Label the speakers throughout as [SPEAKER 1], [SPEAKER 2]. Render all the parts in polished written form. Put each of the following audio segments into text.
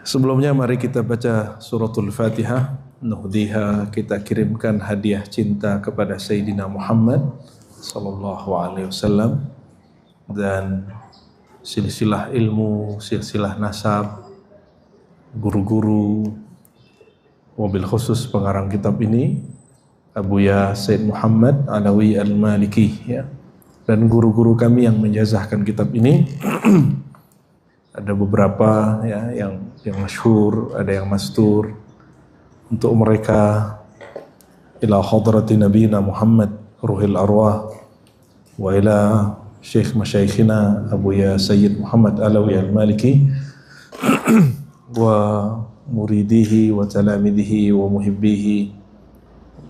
[SPEAKER 1] Sebelumnya mari kita baca suratul Fatihah. Nuhdiha, kita kirimkan hadiah cinta kepada Sayyidina Muhammad sallallahu alaihi wasallam dan silsilah ilmu, silsilah nasab, guru-guru, wabil khusus pengarang kitab ini Abuya Sayyid Muhammad Alawi Al-Maliki, ya, dan guru-guru kami yang menjazahkan kitab ini. Ada beberapa, ya, yang masyhur, ada yang mastur. Untuk mereka, ila hadrati nabiyina Muhammad ruhil arwah wa ila syekh masyaikhina Abuya Sayyid Muhammad Alawi Al-Maliki wa muridihi wa talamidihi wa muhibbihi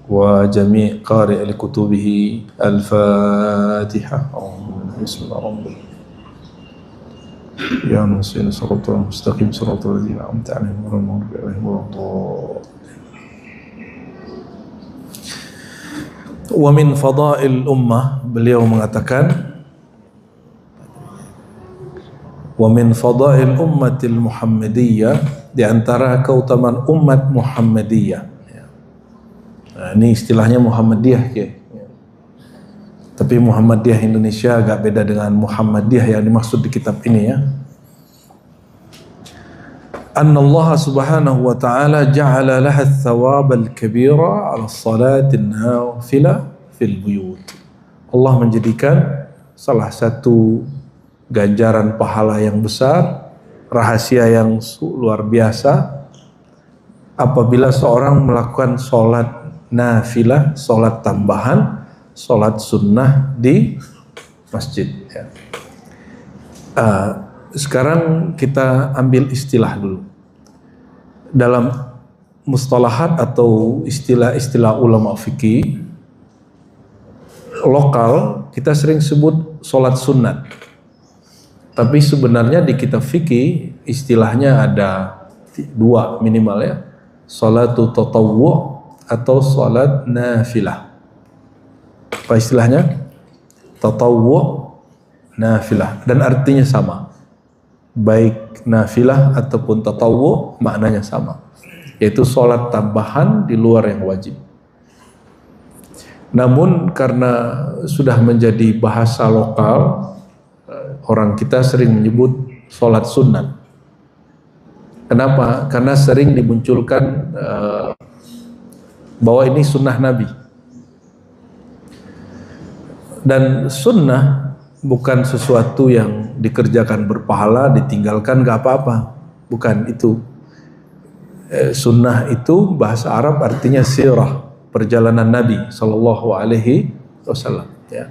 [SPEAKER 1] wa jami' qari' al-kutubihi. Al-Fatihah. Bismillahirrahmanirrahim. Ya Nabi sallallahu mustaqim siratal ladzina an'amta 'alaihim ghairil maghdubi 'alaihim waladdallin. Wa min fadail ummah, beliau mengatakan, wa min fadail ummatil Muhammadiyah, di antara keutamaan umat Muhammadiyah. Nah, ini istilahnya Muhammadiyah, ya. Tapi Muhammadiyah Indonesia agak beda dengan Muhammadiyah yang dimaksud di kitab ini, ya. Anna Allah subhanahu wa ta'ala ja'ala laha thawab al-kabira ala salatin nafilah fil buyut. Allah menjadikan salah satu ganjaran pahala yang besar, rahasia yang luar biasa, apabila seorang melakukan sholat nafilah, sholat tambahan, sholat sunnah di masjid, ya. Sekarang kita ambil istilah dulu. Dalam mustalahat atau istilah-istilah ulama fikih lokal, kita sering sebut sholat sunat. Tapi sebenarnya di kitab fikih istilahnya ada dua minimal, ya. Sholatu tatawwu' atau sholat nafilah. Apa istilahnya? Tatawwu', nafilah, dan artinya sama. Baik nafilah ataupun tatawwu' maknanya sama, yaitu sholat tambahan di luar yang wajib. Namun karena sudah menjadi bahasa lokal, orang kita sering menyebut sholat sunat. Kenapa? Karena sering dimunculkan bahwa ini sunnah Nabi. Dan sunnah bukan sesuatu yang dikerjakan berpahala, ditinggalkan gak apa-apa. Bukan itu. Sunnah itu bahasa Arab artinya sirah, perjalanan Nabi sallallahu alaihi wasallam, ya.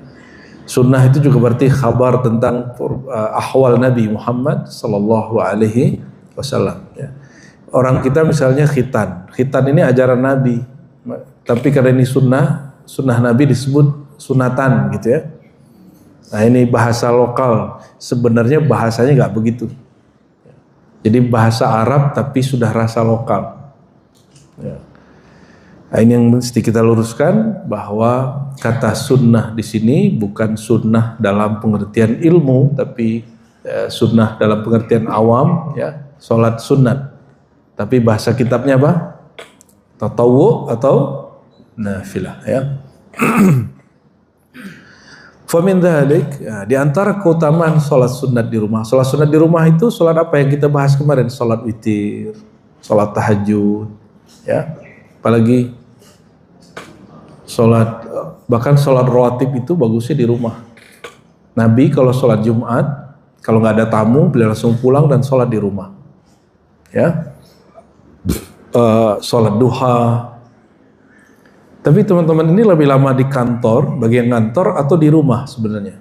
[SPEAKER 1] Sunnah itu juga berarti kabar tentang ahwal Nabi Muhammad sallallahu alaihi wasallam, ya. Orang kita misalnya khitan ini ajaran Nabi, tapi karena ini sunnah Nabi disebut sunatan, gitu, ya. Nah, ini bahasa lokal, sebenarnya bahasanya nggak begitu. Jadi bahasa Arab tapi sudah rasa lokal, ya. Nah, ini yang mesti kita luruskan, bahwa kata sunnah di sini bukan sunnah dalam pengertian ilmu, tapi sunnah dalam pengertian awam, ya, sholat sunat. Tapi bahasa kitabnya apa? Tatawwu' atau nafilah, ya. Famin dzalik, ya, di antara keutamaan sholat sunat di rumah. Sholat sunat di rumah itu sholat apa yang kita bahas kemarin? Sholat witir, sholat tahajud, ya. Apalagi sholat, bahkan sholat rawatib itu bagusnya di rumah. Nabi kalau sholat Jumat, kalau nggak ada tamu, beliau langsung pulang dan sholat di rumah, ya. Sholat duha. Tapi teman-teman ini lebih lama di kantor, bagi yang ngantor, atau di rumah sebenarnya.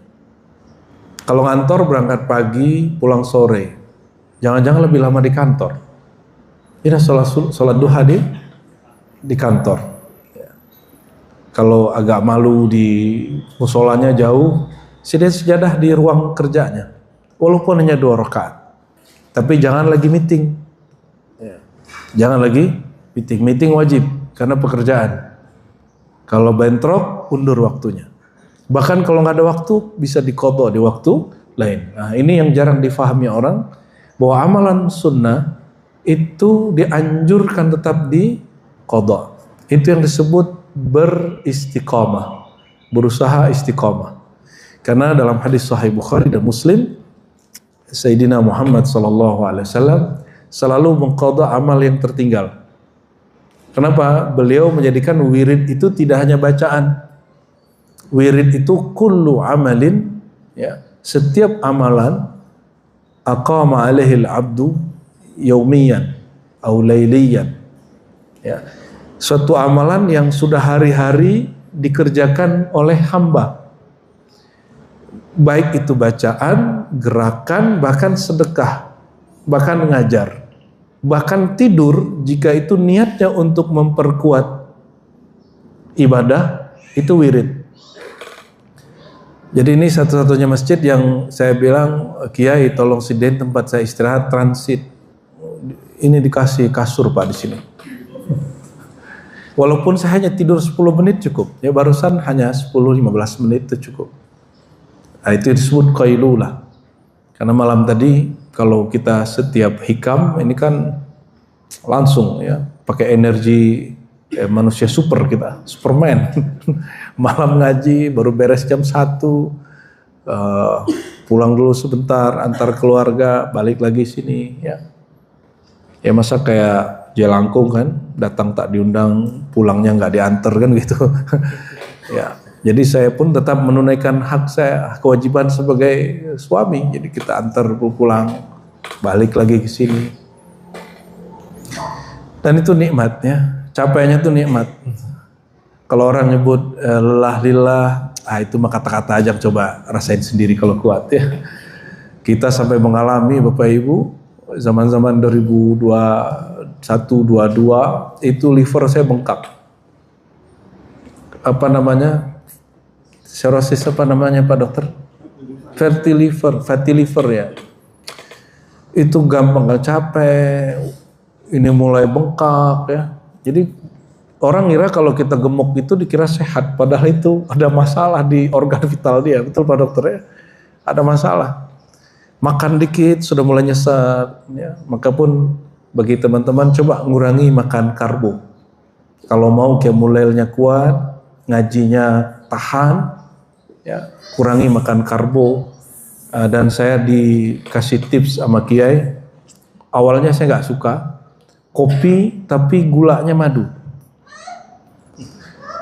[SPEAKER 1] Kalau ngantor berangkat pagi, pulang sore. Jangan-jangan lebih lama di kantor. Ini sholat duha di kantor. Ya. Kalau agak malu di musolanya jauh, sejadah di ruang kerjanya. Walaupun hanya 2 rakaat. Tapi jangan lagi meeting. Ya. Jangan lagi meeting wajib karena pekerjaan. Kalau bentrok, undur waktunya. Bahkan kalau nggak ada waktu, bisa diqadha di waktu lain. Nah, ini yang jarang difahami orang, bahwa amalan sunnah itu dianjurkan tetap di qada. Itu yang disebut beristiqamah, berusaha istiqamah. Karena dalam hadis Sahih Bukhari dan Muslim, Sayyidina Muhammad SAW selalu mengqada amal yang tertinggal. Kenapa? Beliau menjadikan wirid itu tidak hanya bacaan. Wirid itu kullu amalin, ya, setiap amalan aqama alaihi al-abdu yaumiyan atau lailiyan, ya, suatu amalan yang sudah hari-hari dikerjakan oleh hamba, baik itu bacaan, gerakan, bahkan sedekah, bahkan ngajar, bahkan tidur, jika itu niatnya untuk memperkuat ibadah, itu wirid. Jadi ini satu-satunya masjid yang saya bilang, Kiai tolong sediain tempat saya istirahat transit. Ini dikasih kasur Pak di sini. Walaupun saya hanya tidur 10 menit cukup. Ya barusan hanya 10-15 menit itu cukup. Nah, itu disebut qailulah. Karena malam tadi kalau kita setiap hikam ini kan langsung ya pakai energi manusia super, kita Superman. Malam ngaji baru beres jam 1, pulang dulu sebentar antar keluarga, balik lagi sini ya. Ya masa kayak jelangkung kan, datang tak diundang, pulangnya nggak diantar kan gitu. Ya, jadi saya pun tetap menunaikan hak saya, kewajiban sebagai suami. Jadi kita antar pulang, balik lagi ke sini. Dan itu nikmatnya. Capeknya tuh nikmat. Kalau orang nyebut lelah lillah, itu mah kata-kata aja, coba rasain sendiri kalau kuat ya. Kita sampai mengalami Bapak Ibu, zaman-zaman 2021-22 itu liver saya bengkak. Apa namanya? Cirrhosis apa namanya Pak Dokter? Fatty liver ya. Itu gampang capek, ini mulai bengkak ya. Jadi orang ngira kalau kita gemuk itu dikira sehat, padahal itu ada masalah di organ vital dia. Betul Pak Dokter ya? Ada masalah. Makan dikit sudah mulai nyesat ya. Maka pun bagi teman-teman coba ngurangi makan karbo. Kalau mau qiyamulailnya kuat, ngajinya tahan ya, kurangi makan karbo. Dan saya dikasih tips sama Kiai. Awalnya saya nggak suka kopi tapi gulanya madu.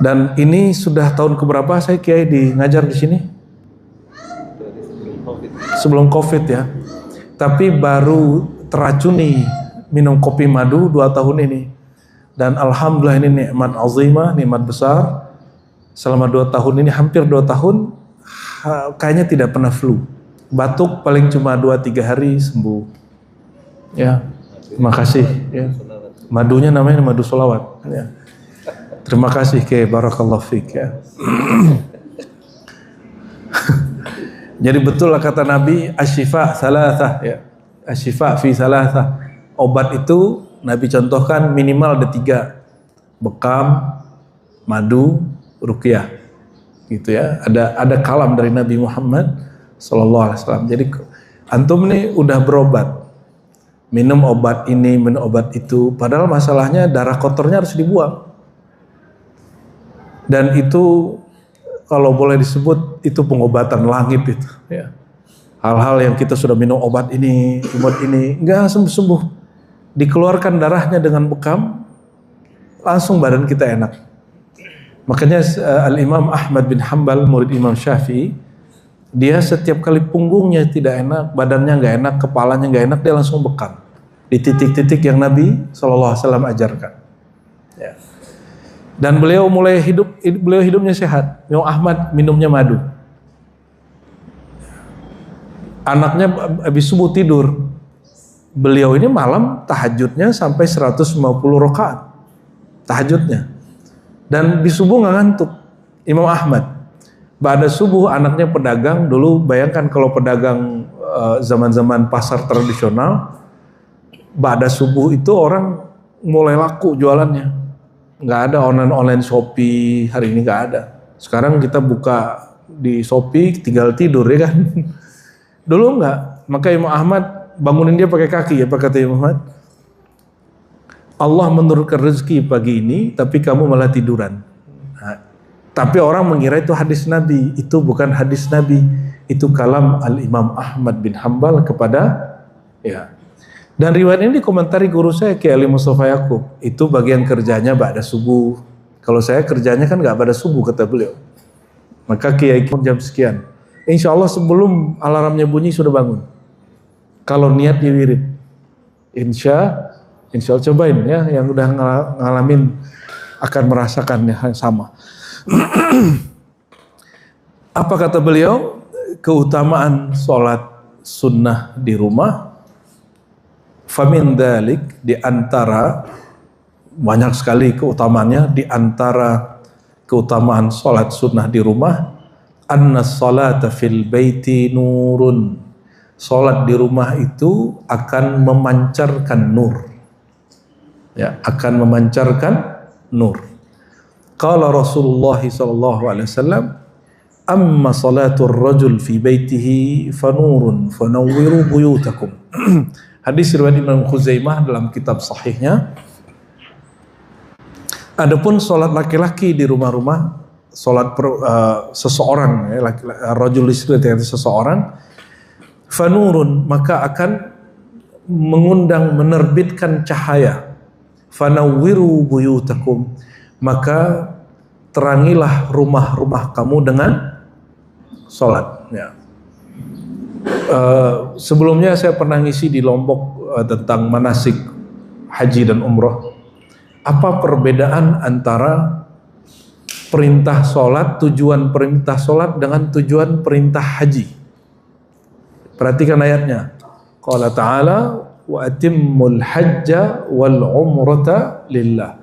[SPEAKER 1] Dan ini sudah tahun keberapa saya Kiai ngajar di sini? Sebelum Covid ya. Tapi baru teracuni minum kopi madu 2 tahun ini. Dan alhamdulillah ini nikmat azimah, nikmat besar. Selama 2 tahun ini, hampir 2 tahun kayaknya tidak pernah flu. Batuk paling cuma 2-3 hari sembuh. Ya. Terima kasih ya. Madunya namanya madu sholawat ya. Terima kasih ke barakallahu fiik ya. Jadi betul lah kata Nabi, asyifa salasah ya. Asyifa fi salasah. Obat itu Nabi contohkan minimal ada 3. Bekam, madu, ruqyah. Gitu ya. Ada kalam dari Nabi Muhammad sallallahu alaihi wasallam. Jadi antum nih udah berobat. Minum obat ini, minum obat itu, padahal masalahnya darah kotornya harus dibuang. Dan itu kalau boleh disebut itu pengobatan langit itu ya. Hal-hal yang kita sudah minum obat ini enggak sembuh-sembuh. Dikeluarkan darahnya dengan bekam, langsung badan kita enak. Makanya Al-Imam Ahmad bin Hanbal, murid Imam Syafi'i, dia setiap kali punggungnya tidak enak, badannya nggak enak, kepalanya nggak enak, dia langsung bekam di titik-titik yang Nabi SAW ajarkan. Ya. Dan beliau hidupnya sehat. Imam Ahmad minumnya madu. Anaknya habis subuh tidur. Beliau ini malam tahajudnya sampai 150 rakaat. Tahajudnya. Dan di subuh nggak ngantuk. Imam Ahmad. Ba'da subuh anaknya pedagang. Dulu bayangkan kalau pedagang zaman-zaman pasar tradisional, ba'da subuh itu orang mulai laku jualannya. Nggak ada online Shopee, hari ini nggak ada. Sekarang kita buka di Shopee tinggal tidur ya kan. Dulu nggak. Maka Imam Ahmad bangunin dia pakai kaki ya, Pak kata Imam Ahmad. Allah menurunkan rezeki pagi ini, tapi kamu malah tiduran. Nah, tapi orang mengira itu hadis Nabi. Itu bukan hadis Nabi. Itu kalam Al-Imam Ahmad bin Hanbal kepada, ya. Dan riwayat ini dikomentari guru saya, Kiai Ali Mustafa Yaqub. Itu bagian kerjanya ba'da subuh. Kalau saya kerjanya kan nggak pada subuh, kata beliau. Maka Kiai jam sekian. Insya Allah sebelum alarmnya bunyi sudah bangun. Kalau niat di wirid. Insya Allah cobain ya, yang udah ngalamin akan merasakan yang sama. Apa kata beliau? Keutamaan sholat sunnah di rumah. Famin dalik, di antara banyak sekali keutamaannya, di antara keutamaan sholat sunnah di rumah, anna sholata fil baiti nurun. Sholat di rumah itu akan memancarkan nur, ya, akan memancarkan nur. Qala Rasulullah sallallahu alaihi wasallam, amma salatul rajul fi baitihi fanurun fanawwiru buyutakum. Hadis riwayat Imam Khuzaimah dalam kitab sahihnya. Adapun sholat laki-laki di rumah-rumah, sholat seseorang, ya, rajul istri seseorang, fanurun, maka akan mengundang, menerbitkan cahaya. Fanawwiru buyutakum, maka terangilah rumah-rumah kamu dengan sholat. Ya. Sebelumnya saya pernah ngisi di Lombok tentang manasik haji dan umroh. Apa perbedaan antara perintah sholat, tujuan perintah sholat dengan tujuan perintah haji? Perhatikan ayatnya. Qala ta'ala wa atimmul hajja wal umrata lillah.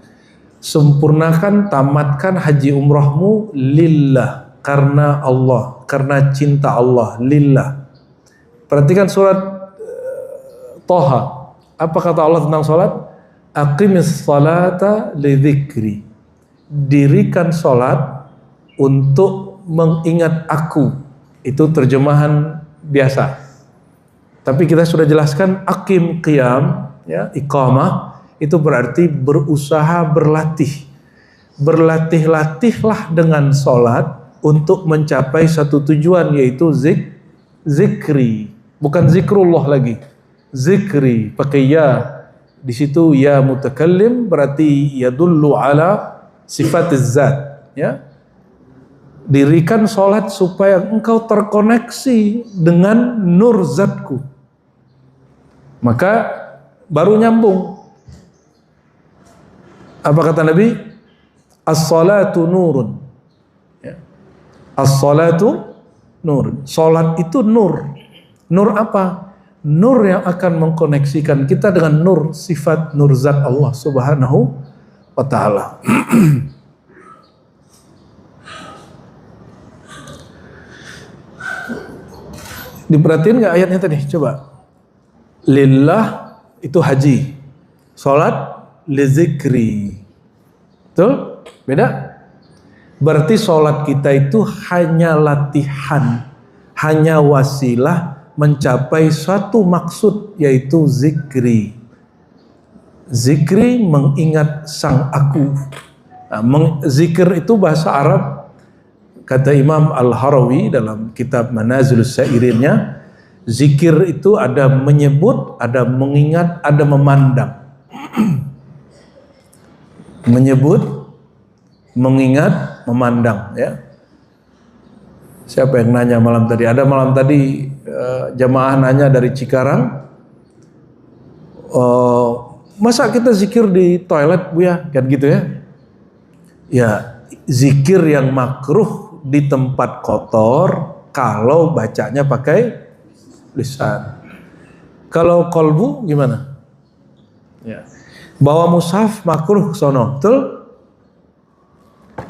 [SPEAKER 1] Sempurnakan, tamatkan haji umrahmu lillah, karena Allah, karena cinta Allah, lillah. Perhatikan surat Toha. Apa kata Allah tentang salat? Aqimis salata lidzikri. Dirikan salat untuk mengingat aku. Itu terjemahan biasa. Tapi kita sudah jelaskan aqim qiyam, ya, iqamah itu berarti berusaha berlatih. Berlatih-latihlah dengan salat untuk mencapai satu tujuan, yaitu zikri. Bukan zikrullah lagi, zikri, pakai ya. Di situ ya mutakallim berarti yadullu ala sifatiz zat, ya. Dirikan sholat supaya engkau terkoneksi dengan nur zatku, maka baru nyambung. Apa kata Nabi? As-salatu nurun, ya. As-salatu nur. Sholat itu nur. Nur apa? Nur yang akan mengkoneksikan kita dengan nur sifat, nur zat Allah subhanahu wa ta'ala. Diperhatiin gak ayatnya tadi? Coba. Lillah itu haji. Sholat lizikri. Betul? Beda? Berarti sholat kita itu hanya latihan, hanya wasilah mencapai suatu maksud, yaitu zikri. Zikri mengingat sang aku. Nah, zikir itu bahasa Arab, kata Imam Al-Harawi dalam kitab Manazilus Sairinnya, zikir itu ada menyebut, ada mengingat, ada memandang. Menyebut, mengingat, memandang, ya. Siapa yang nanya malam tadi? Ada malam tadi jamaah nanya dari Cikarang, masa kita zikir di toilet, Bu, ya? Kan gitu, ya. Ya, zikir yang makruh di tempat kotor kalau bacanya pakai lisan. Kalau kolbu gimana? Ya. Bawa mushaf makruh sono, betul?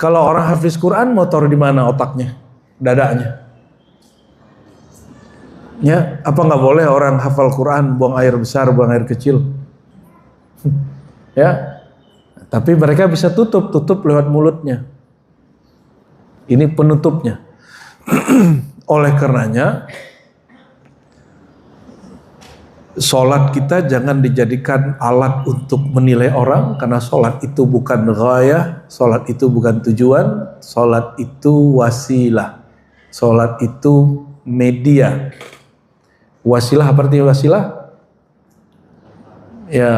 [SPEAKER 1] Kalau orang hafiz Quran mau taruh di mana otaknya? Dadanya. Ya, apa nggak boleh orang hafal Quran buang air besar, buang air kecil? Ya. Tapi mereka bisa tutup lewat mulutnya. Ini penutupnya. Oleh karenanya Sholat kita jangan dijadikan alat untuk menilai orang, karena sholat itu bukan ghayah, sholat itu bukan tujuan, sholat itu wasilah, sholat itu media. Wasilah apa artinya wasilah? Ya,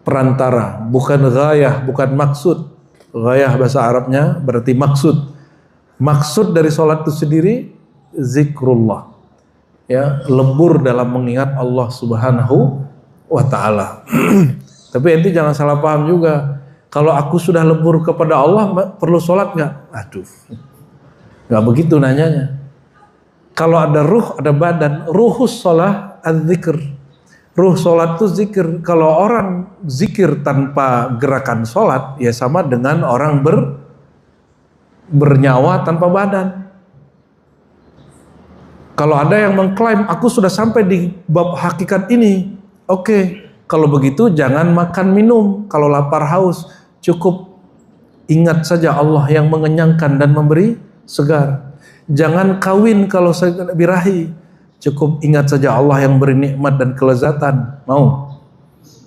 [SPEAKER 1] perantara, bukan ghayah, bukan maksud. Ghayah bahasa Arabnya berarti maksud. Maksud dari sholat itu sendiri zikrullah. Ya, lebur dalam mengingat Allah Subhanahu wa taala. Tapi ente jangan salah paham juga. Kalau aku sudah lebur kepada Allah, perlu sholat nggak? Aduh, nggak begitu nanyanya. Kalau ada ruh, ada badan. Ruhus sholat az-zikr. Ruh sholat itu zikir. Kalau orang zikir tanpa gerakan sholat, ya sama dengan orang bernyawa tanpa badan. Kalau ada yang mengklaim aku sudah sampai di bab hakikat ini, oke. Kalau begitu jangan makan minum. Kalau lapar haus, cukup ingat saja Allah yang mengenyangkan dan memberi segar. Jangan kawin kalau birahi, cukup ingat saja Allah yang beri nikmat dan kelezatan. Mau?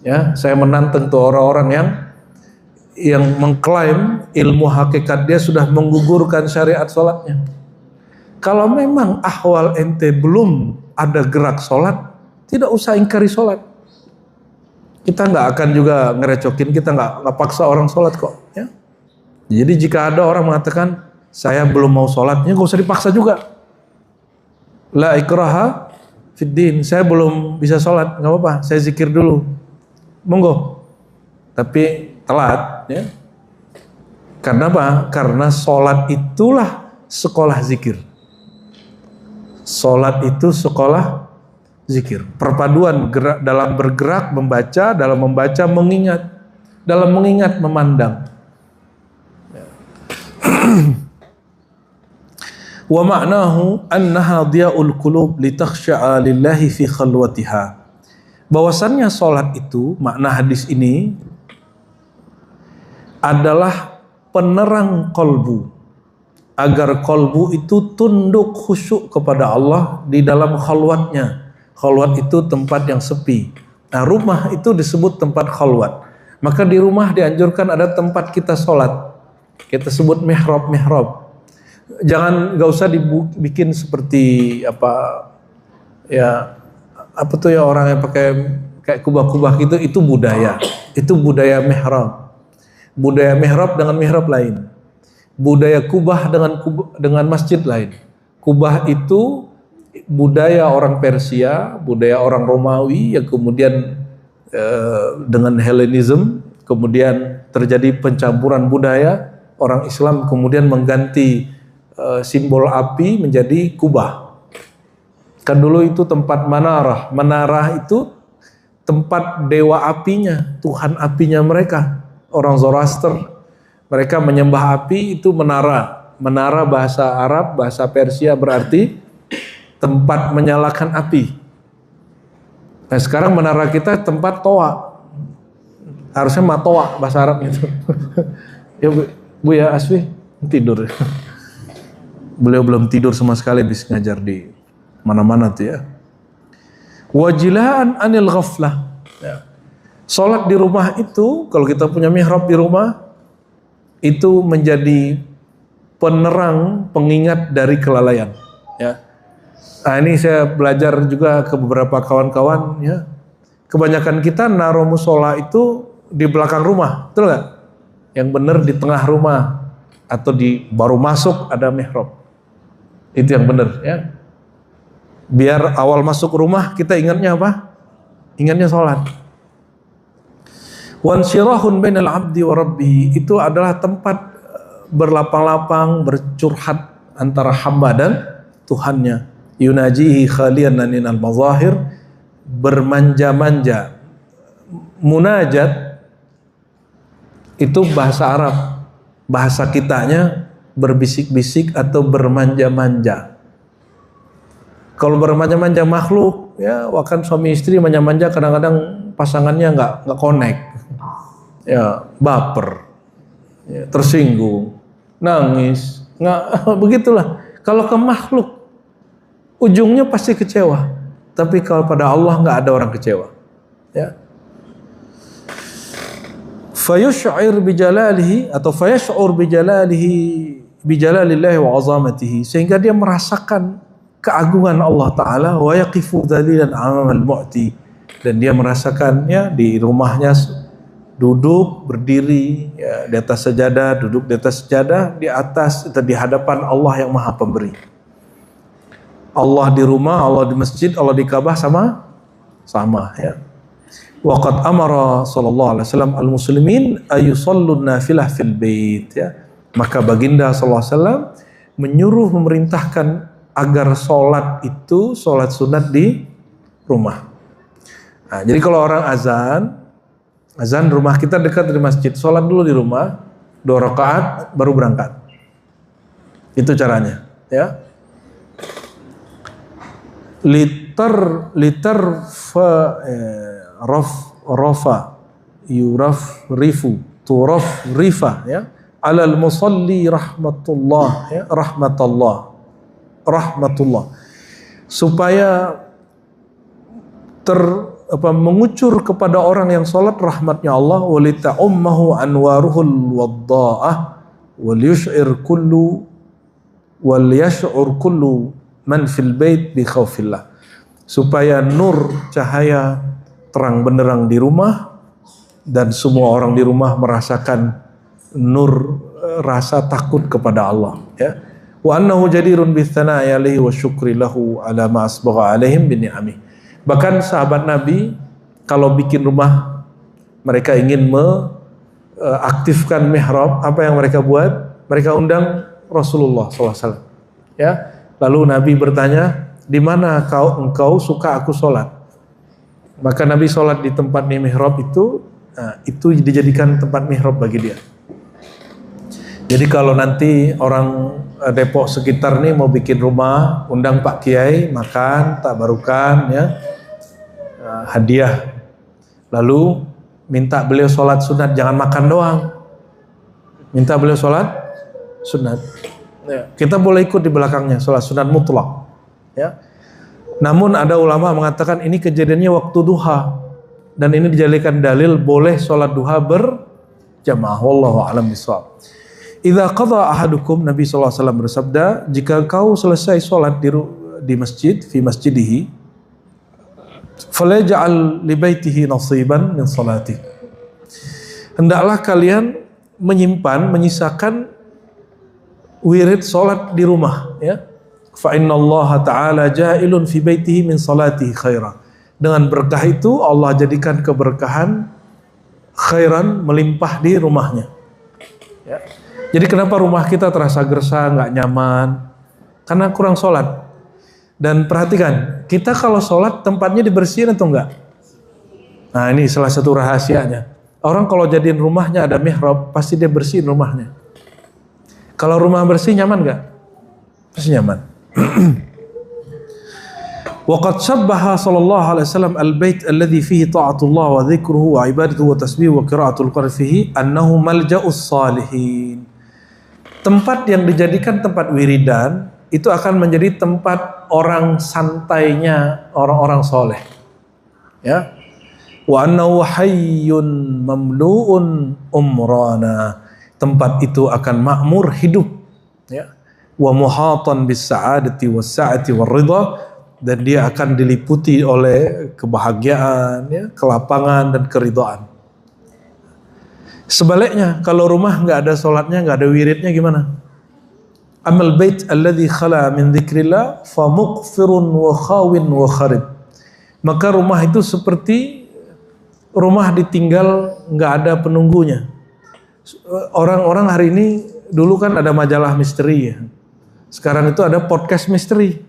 [SPEAKER 1] Ya, saya menantang tuh orang-orang yang mengklaim ilmu hakikat dia sudah menggugurkan syariat sholatnya. Kalau memang ahwal ente belum ada gerak sholat, tidak usah ingkari sholat. Kita nggak akan juga ngerecokin, kita nggak paksa orang sholat kok. Ya. Jadi jika ada orang mengatakan saya belum mau sholat, ya nggak usah dipaksa juga. La ikraha fid din, saya belum bisa sholat, nggak apa-apa, saya zikir dulu, monggo. Tapi telat, ya. Karena apa? Karena sholat itulah sekolah zikir. Sholat itu sekolah zikir. Perpaduan gerak, dalam bergerak membaca, dalam membaca mengingat, dalam mengingat memandang. Wa ma'nahu annaha dhiya'ul qulub litakhsha'a lillahi fi khalwatiha. Bahwasannya sholat itu, makna hadis ini adalah penerang kolbu, agar kolbu itu tunduk khusyuk kepada Allah di dalam khalwatnya. Khalwat itu tempat yang sepi. Nah, rumah itu disebut tempat khalwat. Maka di rumah dianjurkan ada tempat kita sholat. Kita sebut mihrab. Jangan, gak usah dibikin seperti apa tuh ya orang yang pakai kayak kubah-kubah gitu, itu budaya. Itu budaya mihrab. Budaya mihrab dengan mihrab lain. Budaya kubah dengan masjid lain. Kubah itu budaya orang Persia, budaya orang Romawi yang kemudian dengan Hellenism kemudian terjadi pencampuran budaya. Orang Islam kemudian mengganti simbol api menjadi kubah. Kan dulu itu tempat manarah. Manarah itu tempat dewa apinya, Tuhan apinya mereka. Orang Zoroaster. Mereka menyembah api, itu menara. Menara bahasa Arab, bahasa Persia berarti tempat menyalakan api. Nah sekarang menara kita tempat toa. Harusnya matoa bahasa Arab itu. Ya Bu ya Asfi tidur. Beliau belum tidur sama sekali, habis ngajar di mana-mana tuh ya. Wajilaan anil ghaflah. Ya. Sholat di rumah itu, kalau kita punya mihrab di rumah, itu menjadi penerang, pengingat dari kelalaian. Ya. Nah ini saya belajar juga ke beberapa kawan-kawan. Ya. Kebanyakan kita naruh musola itu di belakang rumah, betul nggak? Yang benar di tengah rumah atau di baru masuk ada mihrab. Itu yang benar. Ya. Biar awal masuk rumah kita ingatnya apa? Ingatnya sholat. Wansyirahun bainal abdi wa rabbih, itu adalah tempat berlapang-lapang, bercurhat antara hamba dan Tuhannya. Yunajihi khalian naninal mazahir, bermanja-manja. Munajat itu bahasa Arab, bahasa kitanya berbisik-bisik atau bermanja-manja. Kalau bermanja-manja makhluk, ya wakan suami istri manja-manja, kadang-kadang pasangannya nggak connect. Ya baper, ya, tersinggung, nangis, nggak begitulah. Kalau ke makhluk, ujungnya pasti kecewa. Tapi kalau pada Allah nggak ada orang kecewa. Ya. Fayush'ir bijalalihi atau fayash'ur bijalalillahi wa azamatihi, sehingga dia merasakan keagungan Allah Ta'ala, wa yaqifu dhalilan amamal mu'ti, dan dia merasakan ya di rumahnya duduk, berdiri ya, di atas sajadah, duduk di atas sajadah, di atas atau di hadapan Allah yang Maha Pemberi. Allah di rumah, Allah di masjid, Allah di Ka'bah sama ya. Waqad amara sallallahu alaihi wasallam al-muslimin ayusallun nafilah fil bait ya. Maka baginda sallallahu alaihi wasallam menyuruh, memerintahkan agar sholat sunat di rumah. Nah, jadi kalau orang azan rumah kita dekat dari masjid, sholat dulu di rumah 2 rakaat baru berangkat. Itu caranya ya. Turaf ya, alal musalli rahmatullah, supaya mengucur kepada orang yang sholat rahmatnya Allah, walita ummahu anwaruhul wadda'ah wal yash'ur kullu man fil bait bi khaufillah, supaya nur cahaya terang benderang di rumah dan semua orang di rumah merasakan nur rasa takut kepada Allah ya. Wa annahu jadirun bi tsana'i alaihi wa syukri lahu ala ma asbagha alaihim bi ni'amih. Bahkan sahabat Nabi kalau bikin rumah, mereka ingin aktifkan mihrab, apa yang mereka buat? Mereka undang Rasulullah SAW ya. Lalu Nabi bertanya, di mana engkau suka aku sholat? Maka Nabi sholat di tempat mihrab itu, itu dijadikan tempat mihrab bagi dia. Jadi kalau nanti orang Depok sekitar nih mau bikin rumah, undang Pak Kiai makan, tabarukan ya, hadiah. Lalu minta beliau sholat sunat, jangan makan doang. Minta beliau sholat sunat. Ya, kita boleh ikut di belakangnya sholat sunat mutlak ya. Namun ada ulama mengatakan ini kejadiannya waktu duha, dan ini dijadikan dalil boleh sholat duha berjamaah. Wallahu a'lam bishawab. Idza qada ahadukum, Nabi sallallahu alaihi wasallam bersabda, jika kau selesai sholat di masjid, fi masjidihi, falaj'al li baitihi nasiban min salati, hendaklah kalian menyisakan wirid salat di rumah ya. Fa innallaha ta'ala ja'ilun fi baitihi min salatihi khaira. Dengan berkah itu Allah jadikan keberkahan khairan melimpah di rumahnya ya. Jadi kenapa rumah kita terasa gersang, nggak nyaman? Karena kurang sholat. Dan perhatikan, kita kalau sholat tempatnya dibersihin atau enggak? Nah ini salah satu rahasianya. Orang kalau jadiin rumahnya ada mihrab, pasti dia bersihin rumahnya. Kalau rumah bersih nyaman nggak? Pasti nyaman. Waqad syabbaha sallallahu alaihi wasallam al-bait alladhi fihi ta'atullah wa dzikruhu wa ibadatuhu wa tasbihu wa qira'atul Qur'an fihi annahu malja'us salihin. Tempat yang dijadikan tempat wiridan itu akan menjadi tempat orang santainya orang-orang soleh ya. Wa annahu hayyun mamlu'un umrana, tempat itu akan makmur hidup ya. Wa muhatan bis sa'adati was sa'ati war ridha, dan dia akan diliputi oleh kebahagiaan ya, kelapangan dan keridhaan. Sebaliknya, kalau rumah nggak ada sholatnya, nggak ada wiridnya, gimana? Amal bait alladhi khala min dzikrillah fa muqfirun wa khawin wa kharib. Maka rumah itu seperti rumah ditinggal nggak ada penunggunya. Orang-orang hari ini, dulu kan ada majalah misteri ya. Sekarang itu ada podcast misteri.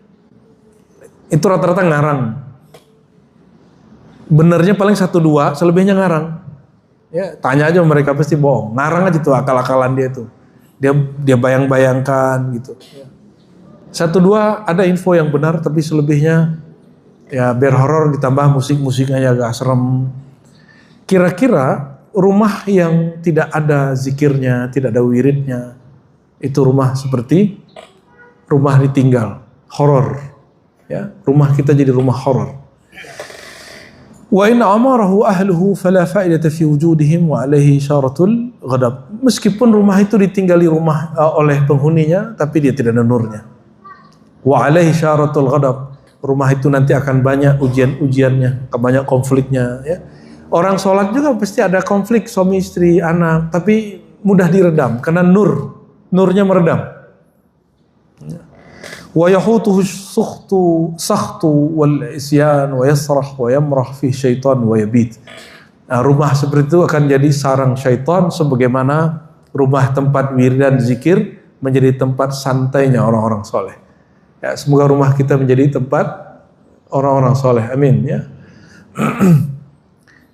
[SPEAKER 1] Itu rata-rata ngarang. Benernya paling 1-2, selebihnya ngarang. Ya, tanya aja mereka pasti bohong. Ngarang aja tuh akal-akalan dia tuh. Dia bayang-bayangkan gitu. 1-2 ada info yang benar, tapi selebihnya ya biar horor ditambah musik-musiknya agak serem. Kira-kira rumah yang tidak ada zikirnya, tidak ada wiridnya, itu rumah seperti rumah ditinggal, horor. Ya, rumah kita jadi rumah horor. Wa in amarahu ahluhu fala fa'idata fi wujudihim wa alaihi syaratul ghadab. Meskipun rumah itu ditinggali oleh penghuninya, tapi dia tidak ada nurnya. Wa alaihi syaratul ghadab. Rumah itu nanti akan banyak ujian-ujiannya, banyak konfliknya. Ya. Orang sholat juga pasti ada konflik suami istri, anak, tapi mudah diredam karena nurnya meredam. Wa yahutuhu sakhtu wal isyan wa yasrah wa yamrah fi syaitan wa yabit. Nah, rumah seperti itu akan jadi sarang syaitan sebagaimana rumah tempat wiridan zikir menjadi tempat santainya orang-orang soleh. Ya, semoga rumah kita menjadi tempat orang-orang soleh. Amin ya.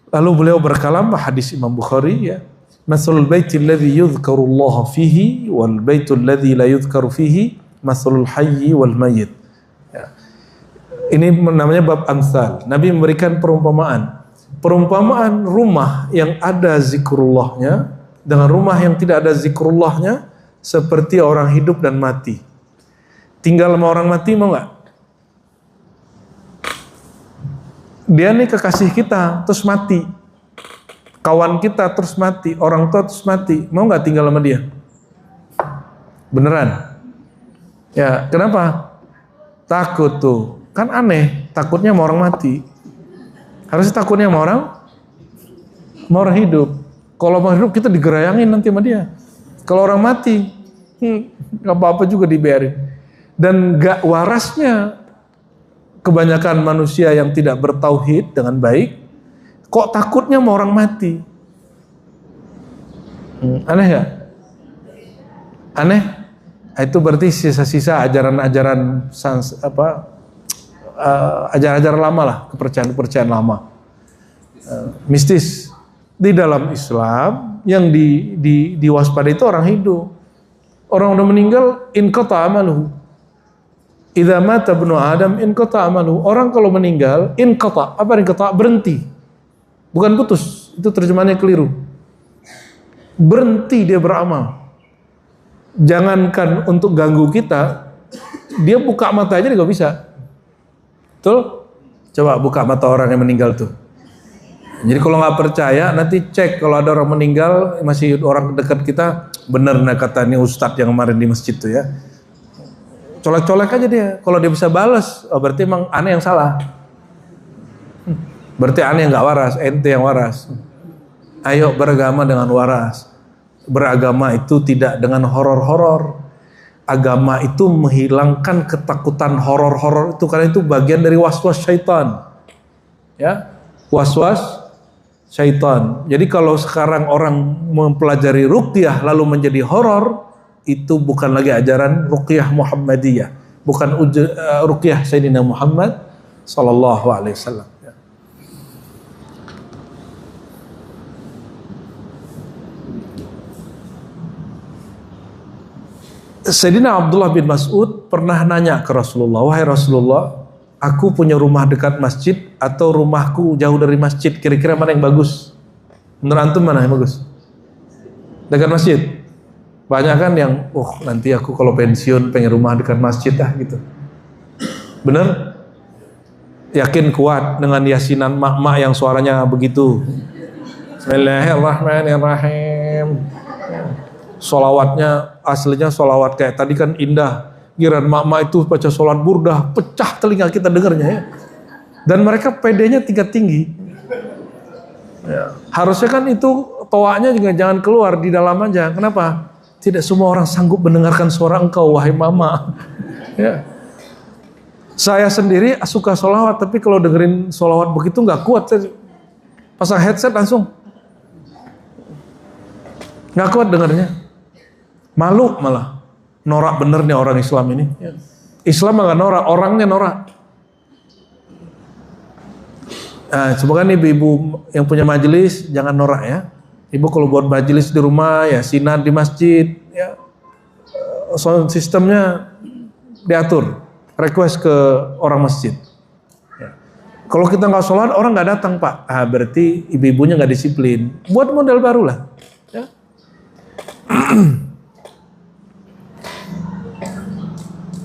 [SPEAKER 1] Lalu beliau berkalam hadis Imam Bukhari ya. Masalul baiti alladhi yudhkarullah fihi wal baitul alladhi la yudhkaru fihi masalul hayyi wal mayyit. Ya. Ini namanya bab amsal. Nabi memberikan perumpamaan. Perumpamaan rumah yang ada zikrullahnya dengan rumah yang tidak ada zikrullahnya seperti orang hidup dan mati. Tinggal sama orang mati mau nggak? Dia nih kekasih kita terus mati. Kawan kita terus mati, orang tua terus mati. Mau nggak tinggal sama dia? Beneran? Ya, kenapa? Takut tuh. Kan aneh, takutnya sama orang mati. Harusnya takutnya sama orang hidup. Kalau orang hidup kita digerayangin nanti sama dia. Kalau orang mati, gak apa-apa juga dibiarin. Dan gak warasnya kebanyakan manusia yang tidak bertauhid dengan baik, kok takutnya sama orang mati? Aneh gak? Aneh? Itu berarti sisa-sisa ajaran-ajaran ajaran-ajaran lama lah, kepercayaan-kepercayaan lama, mistis. Di dalam Islam yang diwaspadai itu orang hidup. Orang udah meninggal, inqata amaluhu. Idza mata ibnu Adam inqata amaluhu. Orang kalau meninggal, inqata. Apa inqata? Berhenti. Bukan putus. Itu terjemahannya keliru. Berhenti dia beramal. Jangankan untuk ganggu kita, dia buka mata aja nggak bisa. Betul? Coba buka mata orang yang meninggal tuh. Jadi kalau nggak percaya, nanti cek kalau ada orang meninggal, masih orang dekat kita, benar nah kata ini ustadz yang kemarin di masjid tuh ya. Colek-colek aja dia. Kalau dia bisa balas, oh berarti emang aneh yang salah. Berarti aneh yang nggak waras, ente yang waras. Ayo beragama dengan waras. Beragama itu tidak dengan horor-horor. Agama itu menghilangkan ketakutan horor-horor itu, karena itu bagian dari waswas syaitan. Ya, waswas syaitan. Jadi kalau sekarang orang mempelajari ruqyah lalu menjadi horor, itu bukan lagi ajaran ruqyah Muhammadiyah, bukan ruqyah Sayyidina Muhammad sallallahu alaihi wasallam. Sayyidina Abdullah bin Mas'ud pernah nanya ke Rasulullah, wahai Rasulullah, aku punya rumah dekat masjid atau rumahku jauh dari masjid, kira-kira mana yang bagus? Menurut antum mana yang bagus? Dekat masjid? Banyak kan yang, nanti aku kalau pensiun pengen rumah dekat masjid gitu. Bener? Yakin kuat dengan yasinan mak-mak yang suaranya begitu? Bismillahirrahmanirrahim. Solawatnya aslinya solawat kayak tadi kan indah. Giran mak-mak itu baca sholat burdah, pecah telinga kita dengarnya ya. Dan mereka pedenya tinggi. Ya. Harusnya kan itu toanya juga jangan keluar, di dalam aja. Kenapa? Tidak semua orang sanggup mendengarkan suara engkau, wahai mama. Ya. Saya sendiri suka sholawat, tapi kalau dengerin sholawat begitu nggak kuat. Pasang headset langsung. Nggak kuat dengarnya. Malu malah. Norak bener nih orang Islam ini. Islam nggak norak, orangnya norak. Nah, semoga nih ibu-ibu yang punya majelis jangan norak ya. Ibu kalau buat majelis di rumah ya sinar di masjid ya. Sound sistemnya diatur. Request ke orang masjid. Ya. Kalau kita nggak sholat orang nggak datang pak. Berarti ibu-ibunya nggak disiplin. Buat model baru lah. Ya.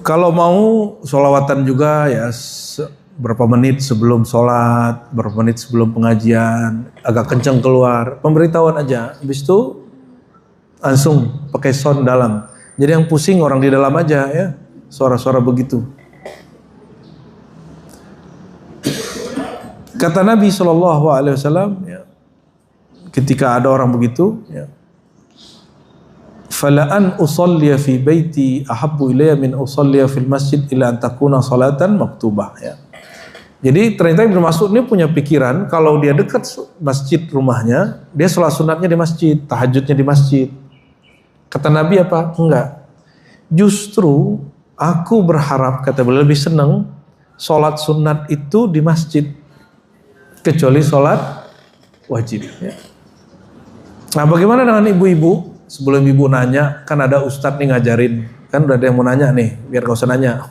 [SPEAKER 1] Kalau mau sholawatan juga ya berapa menit sebelum sholat, berapa menit sebelum pengajian, agak kenceng keluar, pemberitahuan aja. Habis itu langsung pakai sound dalam. Jadi yang pusing orang di dalam aja ya, suara-suara begitu. Kata Nabi SAW, ya, ketika ada orang begitu, ya, fala an usalliya fi baiti ahabbu ilayya min usalliya fil masjid ila an takuna salatan maktubah, ya. Jadi ternyata Ibnu Mas'ud ini punya pikiran kalau dia dekat masjid rumahnya, dia sholat sunatnya di masjid, tahajudnya di masjid. Kata Nabi apa? Enggak. Justru aku berharap, kata beliau, lebih senang sholat sunat itu di masjid kecuali sholat wajib. Ya. Nah, bagaimana dengan ibu-ibu? Sebelum ibu nanya, kan ada ustadz nih ngajarin, kan udah ada yang mau nanya nih, biar gak usah nanya.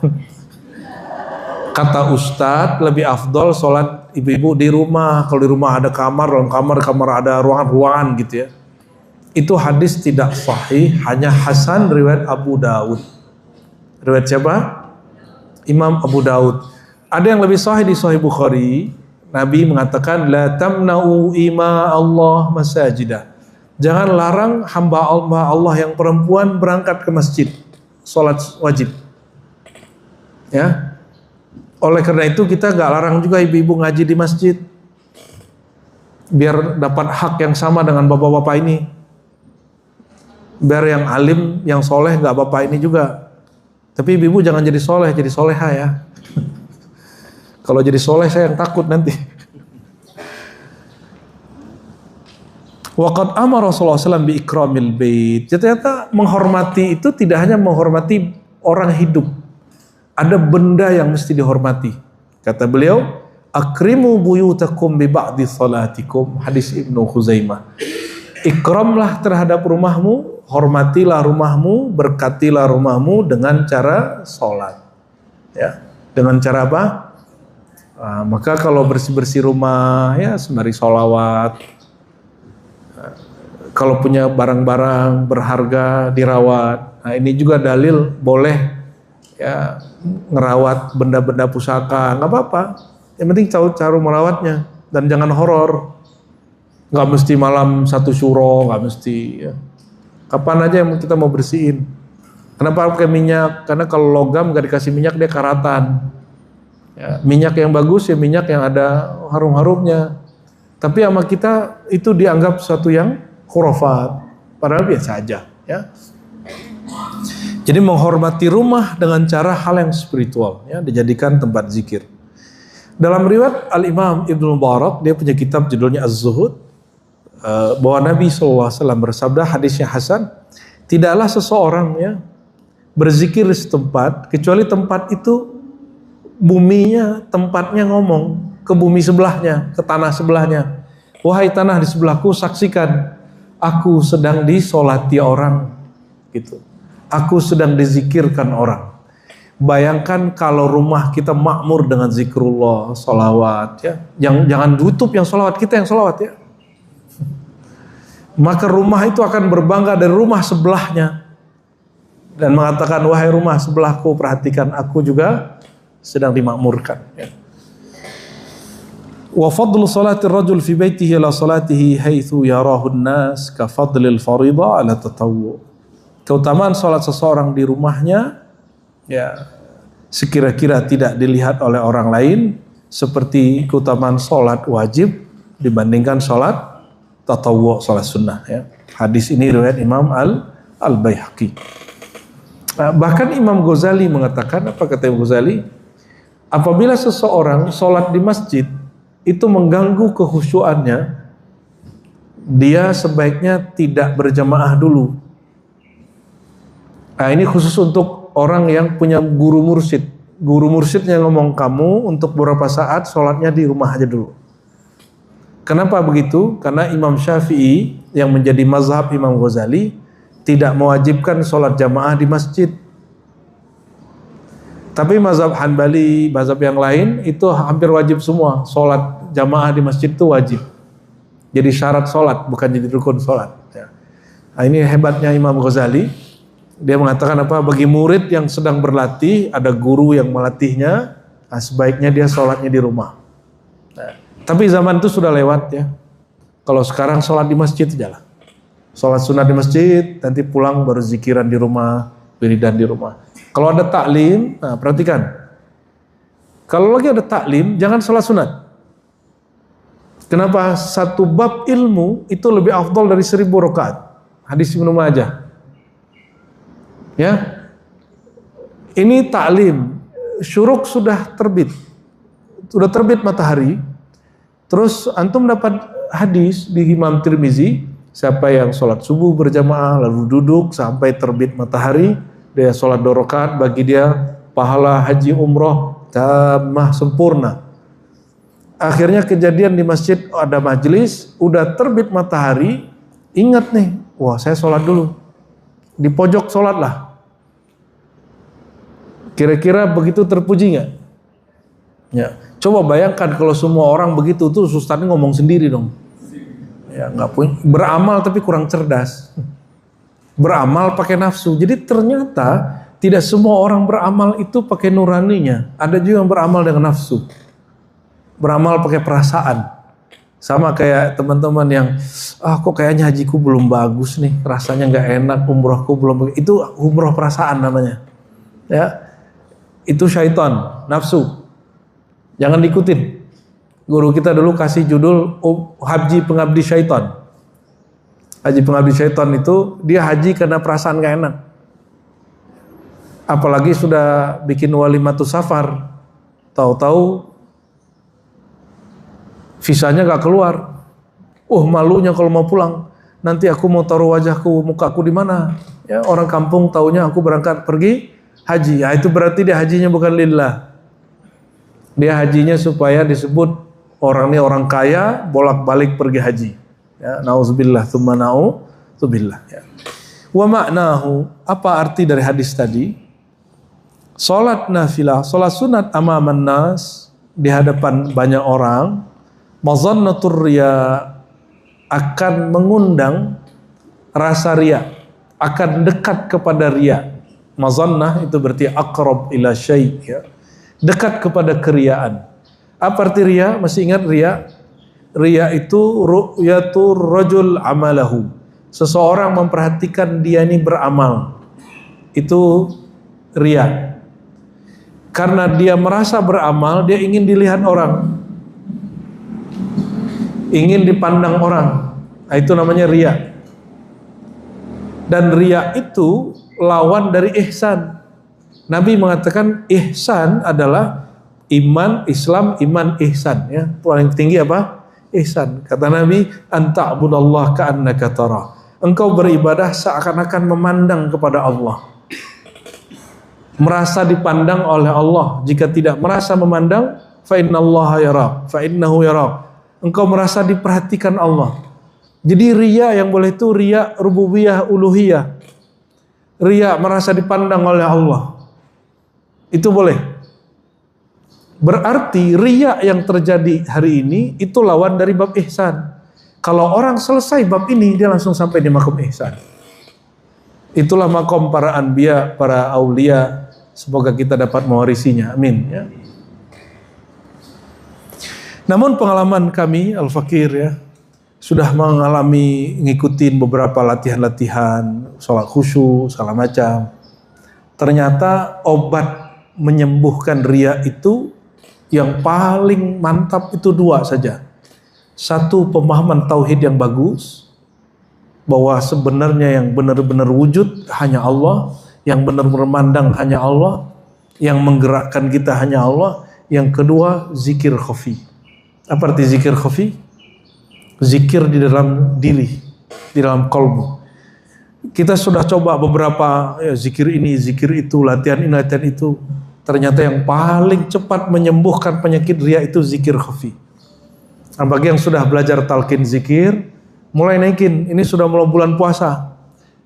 [SPEAKER 1] Kata ustadz lebih afdol sholat ibu-ibu di rumah. Kalau di rumah ada kamar, dalam kamar ada ruangan-ruangan gitu ya. Itu hadis tidak sahih, hanya hasan riwayat Abu Daud. Riwayat siapa? Imam Abu Daud. Ada yang lebih sahih di Sahih Bukhari. Nabi mengatakan la tamna'u ima Allah masajidah. Jangan larang hamba Allah yang perempuan berangkat ke masjid sholat wajib. Ya. Oleh karena itu kita gak larang juga ibu-ibu ngaji di masjid, biar dapat hak yang sama dengan bapak-bapak ini. Biar yang alim, yang soleh gak bapak ini juga. Tapi ibu-ibu jangan jadi soleh, jadi soleha ya. Kalau jadi soleh saya yang takut nanti. Waqad amara Rasulullah SAW bi ikramil bait. Ternyata menghormati itu tidak hanya menghormati orang hidup. Ada benda yang mesti dihormati. Kata beliau, akrimu buyutakum bi ba'di salatikum. Hadis Ibnu Khuzaimah. Ikramlah terhadap rumahmu, hormatilah rumahmu, berkatilah rumahmu dengan cara sholat. Ya, dengan cara apa? Maka kalau bersih-bersih rumah, ya sembari sholawat. Kalau punya barang-barang berharga dirawat. Nah, ini juga dalil boleh ya ngerawat benda-benda pusaka, nggak apa-apa. Yang penting tahu cara merawatnya dan jangan horor. Nggak mesti malam satu syuro, nggak mesti. Ya. Kapan aja yang kita mau bersihin. Kenapa pakai minyak? Karena kalau logam nggak dikasih minyak dia karatan. Ya, minyak yang bagus ya minyak yang ada harum-harumnya. Tapi sama kita itu dianggap sesuatu yang khurafat. Padahal biasa aja. Ya. Jadi menghormati rumah dengan cara hal yang spiritual, ya, dijadikan tempat zikir. Dalam riwayat Al-Imam Ibnu Mubarak, dia punya kitab judulnya Az-Zuhud, bahwa Nabi SAW bersabda, hadisnya hasan, tidaklah seseorang ya berzikir di setempat kecuali tempat itu buminya, tempatnya ngomong ke bumi sebelahnya, ke tanah sebelahnya. Wahai tanah di sebelahku, saksikan aku sedang disolati orang, gitu. Aku sedang dizikirkan orang. Bayangkan kalau rumah kita makmur dengan zikrullah, solawat, ya. Jangan tutup yang solawat, kita yang solawat ya. Maka rumah itu akan berbangga dari rumah sebelahnya dan mengatakan, wahai rumah sebelahku, perhatikan aku juga sedang dimakmurkan. Ya. Wa fadlu salatir rajul fi baitihi ala salatihi haitsu yarahu an-nas ka fadlil fariḍah ala tatawwu. Keutamaan salat seseorang di rumahnya ya sekira-kira tidak dilihat oleh orang lain seperti keutamaan salat wajib dibandingkan salat tatawwu, salat sunnah ya. Hadis ini riwayat Imam Al-Baihaqi. Bahkan Imam Ghazali mengatakan, apa kata Imam Ghazali? Apabila seseorang salat di masjid itu mengganggu kekhusyuannya, dia sebaiknya tidak berjamaah dulu. Nah, ini khusus untuk orang yang punya guru mursyid. Guru mursyidnya ngomong, kamu untuk beberapa saat sholatnya di rumah aja dulu. Kenapa begitu? Karena Imam Syafi'i yang menjadi mazhab Imam Ghazali tidak mewajibkan sholat jamaah di masjid. Tapi mazhab Hanbali, mazhab yang lain itu hampir wajib semua. Sholat jamaah di masjid itu wajib. Jadi syarat sholat, bukan jadi rukun sholat. Nah, ini hebatnya Imam Ghazali. Dia mengatakan apa? Bagi murid yang sedang berlatih, ada guru yang melatihnya, Nah, sebaiknya dia sholatnya di rumah. Nah, tapi zaman itu sudah lewat ya. Kalau sekarang sholat di masjid aja lah. Sholat sunat di masjid, nanti pulang baru zikiran di rumah, wiridan di rumah. Kalau ada taklim, nah perhatikan. Kalau lagi ada taklim, jangan sholat sunat. Kenapa? Satu bab ilmu itu lebih afdal dari 1000 rakaat. Hadis Ibnu Majah. Ya. Ini taklim. Syuruk sudah terbit. Sudah terbit matahari. Terus antum dapat hadis di Imam Tirmizi, siapa yang sholat subuh berjamaah lalu duduk sampai terbit matahari, dia sholat 2 rakaat, bagi dia pahala haji umroh tamah sempurna. Akhirnya kejadian di masjid ada majelis, udah terbit matahari, ingat nih, wah saya sholat dulu. Di pojok sholat lah. Kira-kira begitu terpuji nggak? Ya, coba bayangkan kalau semua orang begitu tuh Ustadz ngomong sendiri dong. Ya nggak punya, beramal tapi kurang cerdas. Beramal pakai nafsu. Jadi ternyata tidak semua orang beramal itu pakai nuraninya. Ada juga yang beramal dengan nafsu. Beramal pakai perasaan. Sama kayak teman-teman yang kok kayaknya hajiku belum bagus nih, rasanya nggak enak, umrohku belum. Itu umroh perasaan namanya. Ya, itu syaitan, nafsu. Jangan diikutin. Guru kita dulu kasih judul haji pengabdi syaitan. Haji pengabdi syaitan itu dia haji karena perasaan nggak enak. Apalagi sudah bikin walimatus safar, tahu-tahu visanya gak keluar. Malunya kalau mau pulang. Nanti aku mau taruh wajahku, mukaku di mana? Ya, orang kampung taunya aku berangkat pergi haji. Ya, itu berarti dia hajinya bukan lillah. Dia hajinya supaya disebut orang ini orang kaya, bolak-balik pergi haji. Ya, nauzubillah, tsumma nauzubillah. Ya. Wa ma'nahu, apa arti dari hadis tadi? Salat nafilah, salat sunat amaman nas, di hadapan banyak orang, mazannatur riya, akan mengundang rasa riya, akan dekat kepada riya. Mazannah itu berarti aqrab ila syai', ya. Dekat kepada keriaan. Apa arti riya? Masih ingat riya? Riya itu ru'yatur rajul amalahu. Seseorang memperhatikan dia ini beramal. Itu riya. Karena dia merasa beramal, dia ingin dilihat orang. Ingin dipandang orang. Nah, itu namanya riya. Dan riya itu lawan dari ihsan. Nabi mengatakan ihsan adalah iman, Islam, iman, ihsan. Ya, paling tinggi apa? Ihsan. Kata Nabi, anta'budallah ka'annaka tara. Engkau beribadah seakan-akan memandang kepada Allah. Merasa dipandang oleh Allah. Jika tidak merasa memandang, fa innallaha yara, fa innahu yara. Engkau merasa diperhatikan Allah. Jadi riya yang boleh itu riya rububiyah uluhiyah. Riya merasa dipandang oleh Allah. Itu boleh. Berarti riya yang terjadi hari ini itu lawan dari bab ihsan. Kalau orang selesai bab ini, dia langsung sampai di makom ihsan. Itulah makom para anbiya, para aulia. Semoga kita dapat mewarisinya. Amin. Ya. Namun pengalaman kami Al-Fakir ya, sudah mengalami ngikutin beberapa latihan-latihan, sholat khusyuk, segala macam. Ternyata obat menyembuhkan riya itu yang paling mantap itu 2 saja. Satu, pemahaman tauhid yang bagus, bahwa sebenarnya yang benar-benar wujud hanya Allah, yang benar-benar mandang hanya Allah, yang menggerakkan kita hanya Allah. Yang kedua, zikir khafi. Apa arti zikir khafi? Zikir di dalam diri, di dalam kalbu. Kita sudah coba beberapa zikir ini, zikir itu, latihan ini, latihan itu. Ternyata yang paling cepat menyembuhkan penyakit riya itu zikir khafi. Nah, bagi yang sudah belajar talqin zikir, mulai naikin. Ini sudah mulai bulan puasa.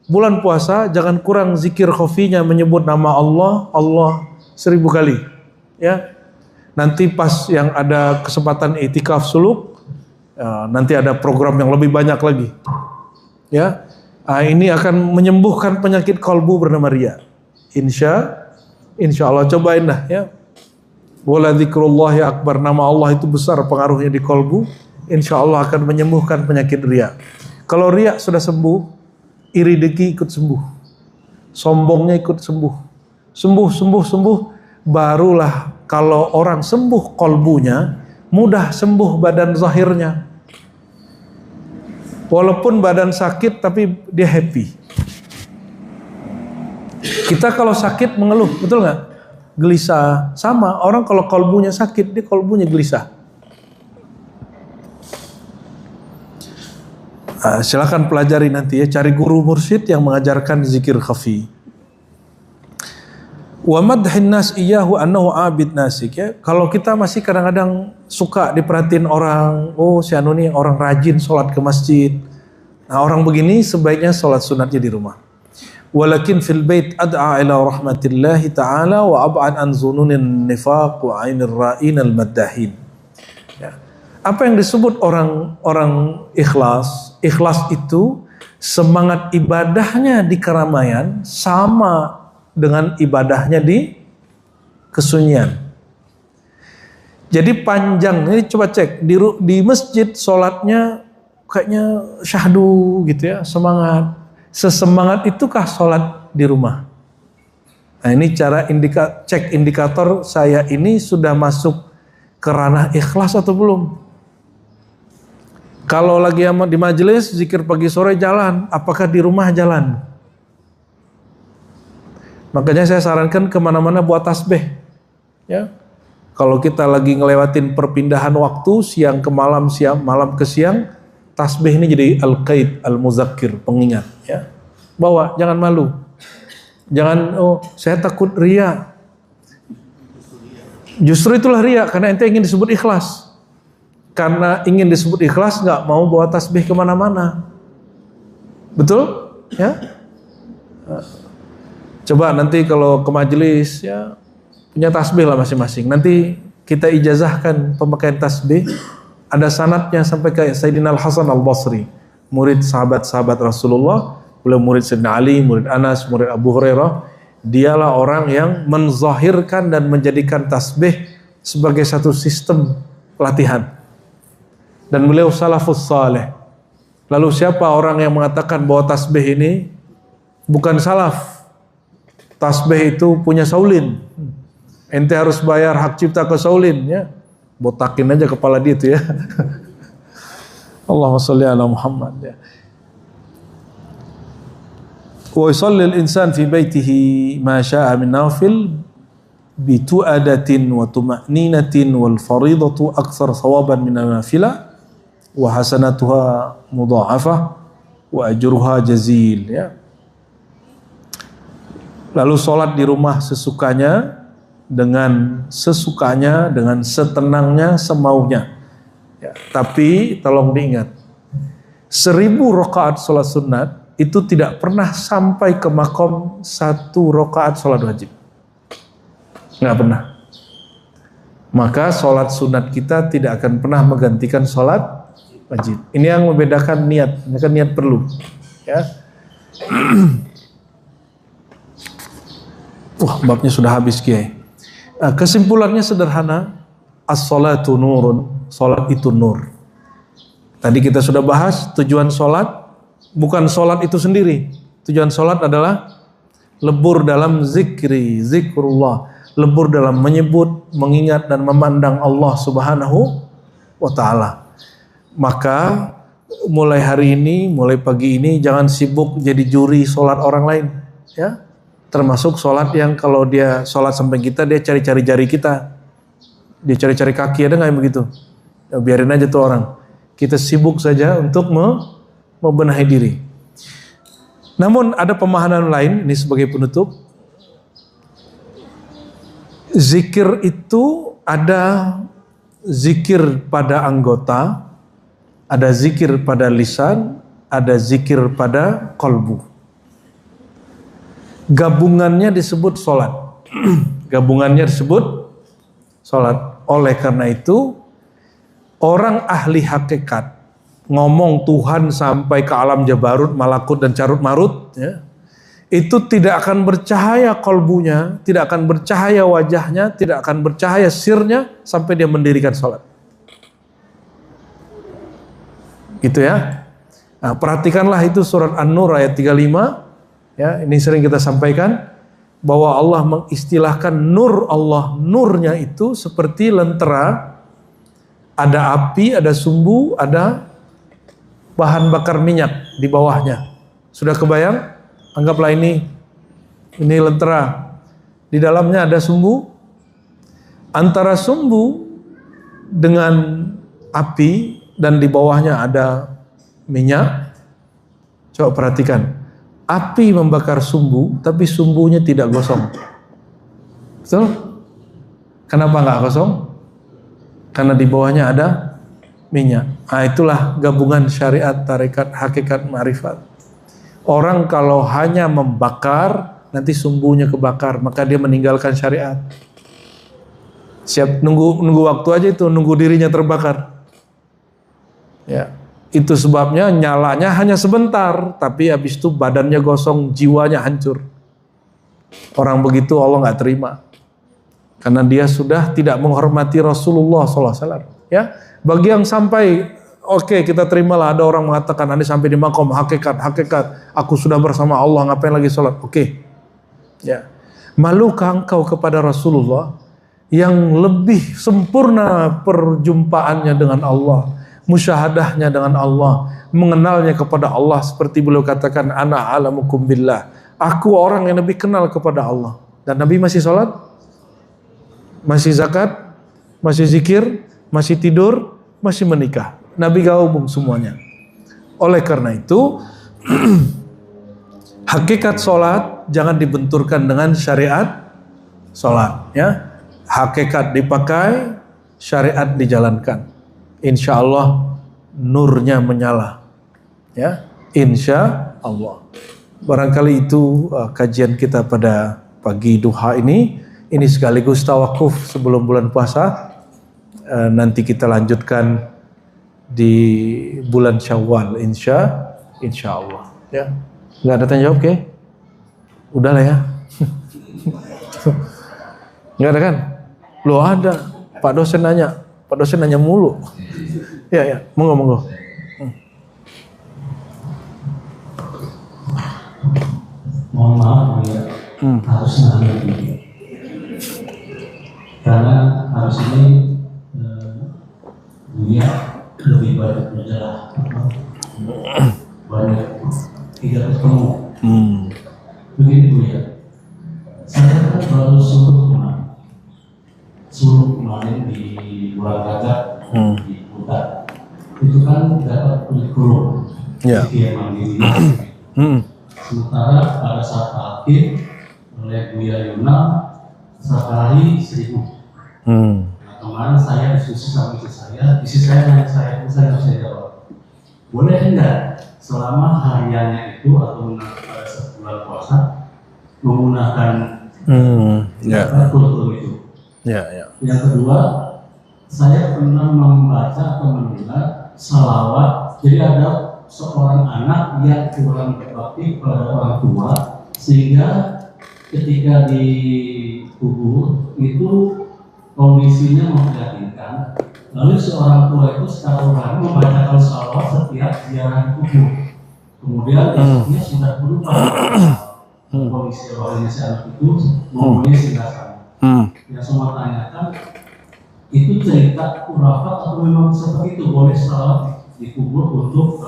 [SPEAKER 1] Bulan puasa jangan kurang zikir khafinya, menyebut nama Allah, Allah 1000 kali. Ya. Nanti pas yang ada kesempatan i'tikaf suluk, nanti ada program yang lebih banyak lagi. Ya. Ini akan menyembuhkan penyakit kalbu bernama riya. Insya Allah, cobain dah ya. Wala dzikrullahi akbar, nama Allah itu besar pengaruhnya di kolbu, insya Allah akan menyembuhkan penyakit riya. Kalau riya sudah sembuh, iri dengki ikut sembuh, sombongnya ikut sembuh, sembuh, barulah kalau orang sembuh kolbunya, mudah sembuh badan zahirnya. Walaupun badan sakit tapi dia happy. Kita kalau sakit mengeluh, betul nggak? Gelisah. Sama, orang kalau kolbunya sakit, dia kolbunya gelisah. Silakan pelajari nanti ya, cari guru mursyid yang mengajarkan zikir khafi. Wa madhin nas iyyahu annahu abid nasik ya. Kalau kita masih kadang-kadang suka diperhatiin orang, oh si anu nih orang rajin sholat ke masjid. Nah, orang begini sebaiknya sholat sunatnya di rumah. Walakin fil bait ad'a ila rahmatillahi ta'ala wa ab'ad an zununin nifaq wa ainir ra'in al maddahin. Ya. Apa yang disebut orang ikhlas? Ikhlas itu semangat ibadahnya di keramaian sama dengan ibadahnya di kesunyian. Jadi panjang, ini coba cek di masjid sholatnya kayaknya syahdu gitu ya, semangat. Sesemangat itukah sholat di rumah? Nah ini cara cek indikator saya ini sudah masuk ke ranah ikhlas atau belum. Kalau lagi di majelis zikir pagi sore jalan, apakah di rumah jalan? Makanya saya sarankan kemana-mana buat tasbih. Ya, kalau kita lagi ngelewatin perpindahan waktu siang ke malam, malam ke siang, tasbih ini jadi al-qaid, al-muzakkir, pengingat. Ya, bawa, jangan malu. Jangan, oh saya takut riya. Justru itulah riya, karena ente ingin disebut ikhlas. Karena ingin disebut ikhlas, nggak mau bawa tasbih kemana-mana. Betul? Ya. Coba nanti kalau ke majelis, ya punya tasbih lah masing-masing. Nanti kita ijazahkan pemakaian tasbih. Ada sanadnya sampai ke Sayyidina Al-Hasan Al-Basri, murid sahabat-sahabat Rasulullah, beliau murid Sayyidina Ali, murid Anas, murid Abu Hurairah. Dialah orang yang menzahirkan dan menjadikan tasbih sebagai satu sistem latihan. Dan beliau salafus saleh. Lalu siapa orang yang mengatakan bahwa tasbih ini bukan salaf? Tasbih itu punya Saulin. Ente harus bayar hak cipta ke Saulin ya. Botakin aja kepala dia itu ya. Allahumma sholli ala Muhammad ya. Wa yusalli al-insan fi baitihi ma syaa min nawafil bi tu'adatin wa tuma'ninatin wal faridatu aktsar thawaban min an-nafilah wa hasanatuha mudha'afah wa ajruha jazil ya. Lalu sholat di rumah sesukanya, dengan setenangnya, semaunya. Ya, tapi tolong diingat, 1000 rakaat sholat sunat itu tidak pernah sampai ke makom 1 rakaat sholat wajib. Nggak pernah. Maka sholat sunat kita tidak akan pernah menggantikan sholat wajib. Ini yang membedakan niat. Ini kan niat perlu. Ya. Wah, babnya sudah habis Kiai. Kesimpulannya sederhana, as-salatu nurun, salat itu nur. Tadi kita sudah bahas tujuan salat, bukan salat itu sendiri. Tujuan salat adalah lebur dalam zikrullah, lebur dalam menyebut, mengingat dan memandang Allah Subhanahu wa taala. Maka mulai hari ini, mulai pagi ini jangan sibuk jadi juri salat orang lain, ya. Termasuk sholat yang kalau dia sholat sampai kita, dia cari-cari jari kita, dia cari-cari kaki, ada nggak yang begitu? Ya, biarin aja tuh orang. Kita sibuk saja untuk membenahi diri. Namun ada pemahaman lain, ini sebagai penutup. Zikir itu ada zikir pada anggota, ada zikir pada lisan, ada zikir pada qalbu. Gabungannya disebut sholat. Gabungannya disebut sholat. Oleh karena itu, orang ahli hakikat ngomong Tuhan sampai ke alam jabarut, malakut dan carut marut, ya, itu tidak akan bercahaya kolbunya, tidak akan bercahaya wajahnya, tidak akan bercahaya sirnya sampai dia mendirikan sholat. Gitu ya. Nah, perhatikanlah itu surat An-Nur ayat 35. Ya, ini sering kita sampaikan bahwa Allah mengistilahkan nur Allah, nurnya itu seperti lentera, ada api, ada sumbu, ada bahan bakar minyak di bawahnya. Sudah kebayang? Anggaplah ini lentera. Di dalamnya ada sumbu. Antara sumbu dengan api dan di bawahnya ada minyak. Coba perhatikan. Api membakar sumbu, tapi sumbunya tidak gosong. Betul? Kenapa nggak gosong? Karena di bawahnya ada minyak. Nah, itulah gabungan syariat, tarekat, hakikat, ma'rifat. Orang kalau hanya membakar, nanti sumbunya kebakar, maka dia meninggalkan syariat. Siap nunggu waktu aja itu, nunggu dirinya terbakar. Ya, itu sebabnya nyalanya hanya sebentar, tapi habis itu badannya gosong, jiwanya hancur. Orang begitu Allah nggak terima, karena dia sudah tidak menghormati Rasulullah SAW. Ya, bagi yang sampai oke, kita terimalah ada orang mengatakan nanti sampai di makom hakikat, aku sudah bersama Allah, ngapain lagi sholat? Oke. Ya. Malukah engkau kepada Rasulullah yang lebih sempurna perjumpaannya dengan Allah, musyahadahnya dengan Allah, mengenalnya kepada Allah seperti beliau katakan, ana a'lamukum billah. Aku orang yang lebih kenal kepada Allah. Dan Nabi masih sholat, masih zakat, masih zikir, masih tidur, masih menikah. Nabi gabung semuanya. Oleh karena itu, hakikat sholat jangan dibenturkan dengan syariat sholat. Ya, hakikat dipakai, syariat dijalankan. Insya Allah nurnya menyala. Ya, insya Allah. Barangkali itu kajian kita pada pagi duha ini. Ini sekaligus tawakuf sebelum bulan puasa. Nanti kita lanjutkan di bulan Syawal, insya Allah. Ya, nggak ada tanya jawab, ke? Udah lah ya. Nggak ada kan? Lo ada. Pak dosen nanya mulu. Ya, monggo.
[SPEAKER 2] Mohon maaf ya, harus nahan diri. Karena harus ini dunia lebih banyak berjalan, banyak tidak ketemu. Begini Bu ya, saya kan baru suruh kemarin di bulan Rajab di Kuta. Itu kan dapat kurikulum yang mandiri. Sementara pada saat akhir oleh Buya Yuna sekali 1.000. Kemarin saya diskusi sama istri saya nanya saya bisa jawab, boleh enggak selama hariannya itu atau pada bulan puasa menggunakan kurikulum itu. Yang kedua, saya pernah membaca atau mendengar salawat. Jadi ada seorang anak yang kurang berbakti pada orang tua, sehingga ketika dikubur itu kondisinya memprihatinkan. Lalu seorang tua itu secara rohani membacakan salawat setiap ziarah kubur. Kemudian besoknya sudah berubah kondisi rohani si anak itu mempunyai singgasan. Yang semua tanyakan, itu cerita kurafat atau memang seperti itu, boleh salawat dikubur untuk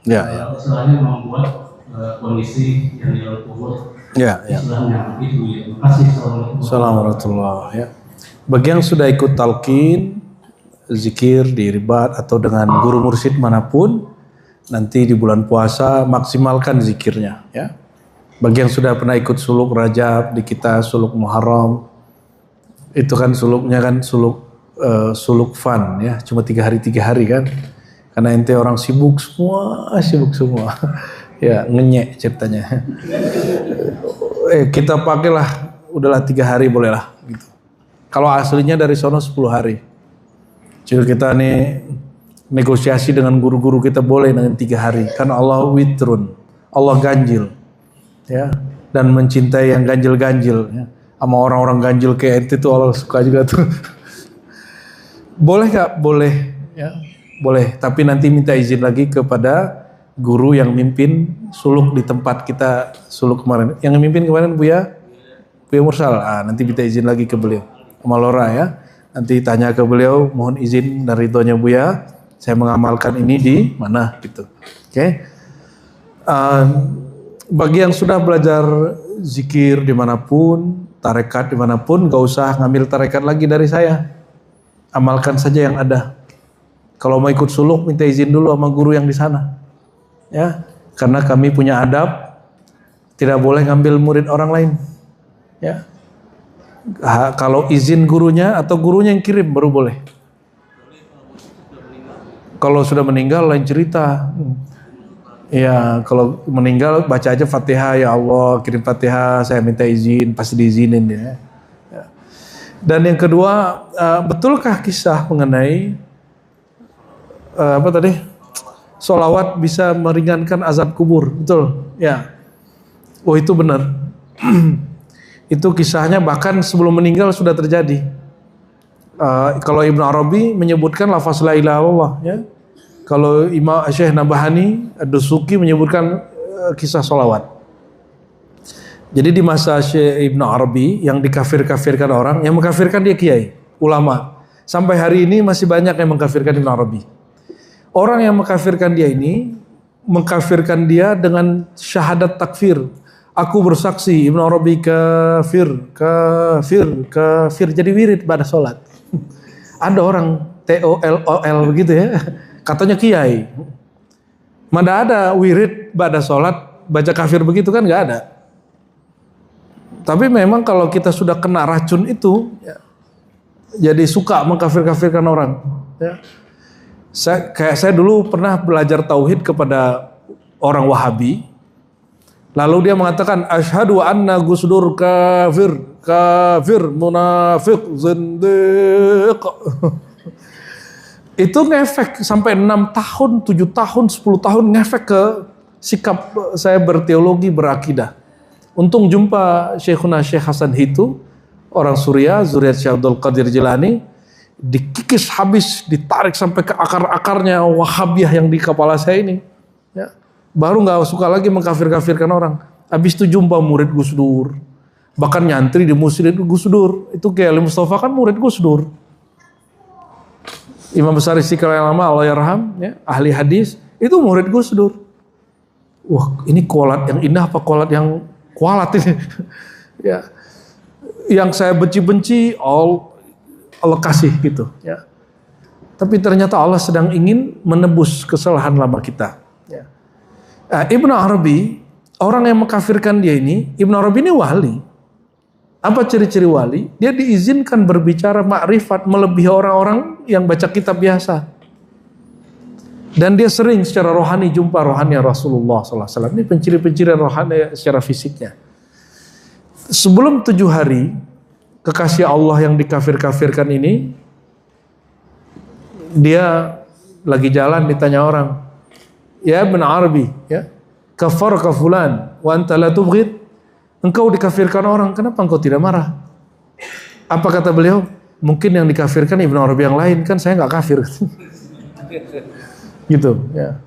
[SPEAKER 2] istilahnya membuat kondisi yang dikubur istilahnya begitu ya. Terima kasih.
[SPEAKER 1] Assalamualaikum warahmatullahi wabarakatuh. Bagi yang sudah ikut talqin, zikir di ribat atau dengan guru mursyid manapun, nanti di bulan puasa maksimalkan zikirnya ya. Bagi yang sudah pernah ikut suluk Rajab di kita, suluk Muharram, itu kan suluknya kan suluk fun ya, cuma 3 hari kan, karena ente orang sibuk semua ya, ngenyek ceritanya. Kita pakailah, udahlah 3 hari bolehlah gitu. Kalau aslinya dari sono 10 hari. Jadi kita nih negosiasi dengan guru-guru kita boleh dengan 3 hari, karena Allah witrun, Allah ganjil. ya, dan mencintai yang ganjil-ganjil, ya. Sama orang-orang ganjil kayak ente tuh Allah suka juga tuh. Boleh nggak? Boleh, ya, boleh. Tapi nanti minta izin lagi kepada guru yang mimpin suluk di tempat kita suluk kemarin. Yang mimpin kemarin Buya Mursal. Nanti minta izin lagi ke beliau, sama Lora ya. Nanti tanya ke beliau, mohon izin dari ridhonya Buya, saya mengamalkan ini di mana gitu. Oke. Bagi yang sudah belajar zikir dimanapun, tarekat dimanapun, gak usah ngambil tarekat lagi dari saya. Amalkan saja yang ada. Kalau mau ikut suluk, minta izin dulu sama guru yang di sana. Ya, karena kami punya adab, tidak boleh ngambil murid orang lain. Ya, kalau izin gurunya atau gurunya yang kirim baru boleh. Kalau sudah meninggal lain cerita. Ya, kalau meninggal baca aja Fatihah, ya Allah kirim Fatihah, saya minta izin, pasti diizinin ya. Dan yang kedua, betulkah kisah mengenai apa tadi? Sholawat bisa meringankan azab kubur, betul? Ya. Oh itu benar. Itu kisahnya bahkan sebelum meninggal sudah terjadi. Kalau Ibnu Arabi menyebutkan lafaz la ilaha illallah, ya. Kalau Imam Syekh Nabahani Ad-Dusuki menyebutkan kisah sholawat. Jadi di masa Syekh Ibnu Arabi yang dikafir-kafirkan orang, yang mengkafirkan dia kiai, ulama. Sampai hari ini masih banyak yang mengkafirkan Ibnu Arabi. Orang yang mengkafirkan dia ini, mengkafirkan dia dengan syahadat takfir. Aku bersaksi Ibnu Arabi kafir. Jadi wirid pada sholat. Ada orang TOLOL begitu ya. Katanya kiai. Mana ada wirid pada sholat baca kafir begitu kan nggak ada. Tapi memang kalau kita sudah kena racun itu, ya, jadi suka mengkafir-kafirkan orang. Ya. Saya dulu pernah belajar tauhid kepada orang Wahabi. Lalu dia mengatakan asyhadu anna Gus Dur kafir, munafik, zindiq. Itu ngefek sampai 6 tahun, 7 tahun, 10 tahun ngefek ke sikap saya berteologi, berakidah. Untung jumpa Syekhuna Syekh Hasan Hitu, orang Suriah, zuriat Syekh Abdul Qadir Jilani, dikikis habis, ditarik sampai ke akar-akarnya Wahabiyah yang di kepala saya ini. Ya. Baru nggak suka lagi mengkafir-kafirkan orang. Habis itu jumpa murid Gus Dur, bahkan nyantri di masjid Gus Dur. Itu kayak Ali Mustafa kan murid Gus Dur. Imam Besar Istiqlal Lama Allah yarham, ya, ahli hadis, itu murid Gus Dur. Wah, ini kolat yang indah apa kolat yang kualat ini? Ya. Yang saya benci-benci Allah kasih gitu, ya. Tapi ternyata Allah sedang ingin menebus kesalahan lama kita, ya. Ibnu Arabi, orang yang mengkafirkan dia ini, Ibnu Arabi ini wali. Apa ciri-ciri wali? Dia diizinkan berbicara makrifat melebihi orang-orang yang baca kitab biasa. Dan dia sering secara rohani jumpa rohani Rasulullah SAW. Ini penciri-penciri rohani secara fisiknya. Sebelum 7 hari, kekasih Allah yang dikafir-kafirkan ini, dia lagi jalan ditanya orang, ya Ibnu Arabi, ya, kafar kafulan, wa anta la tubghid. Engkau dikafirkan orang, kenapa engkau tidak marah? Apa kata beliau? Mungkin yang dikafirkan Ibnu Arabi yang lain, kan saya nggak kafir. Gitu, ya.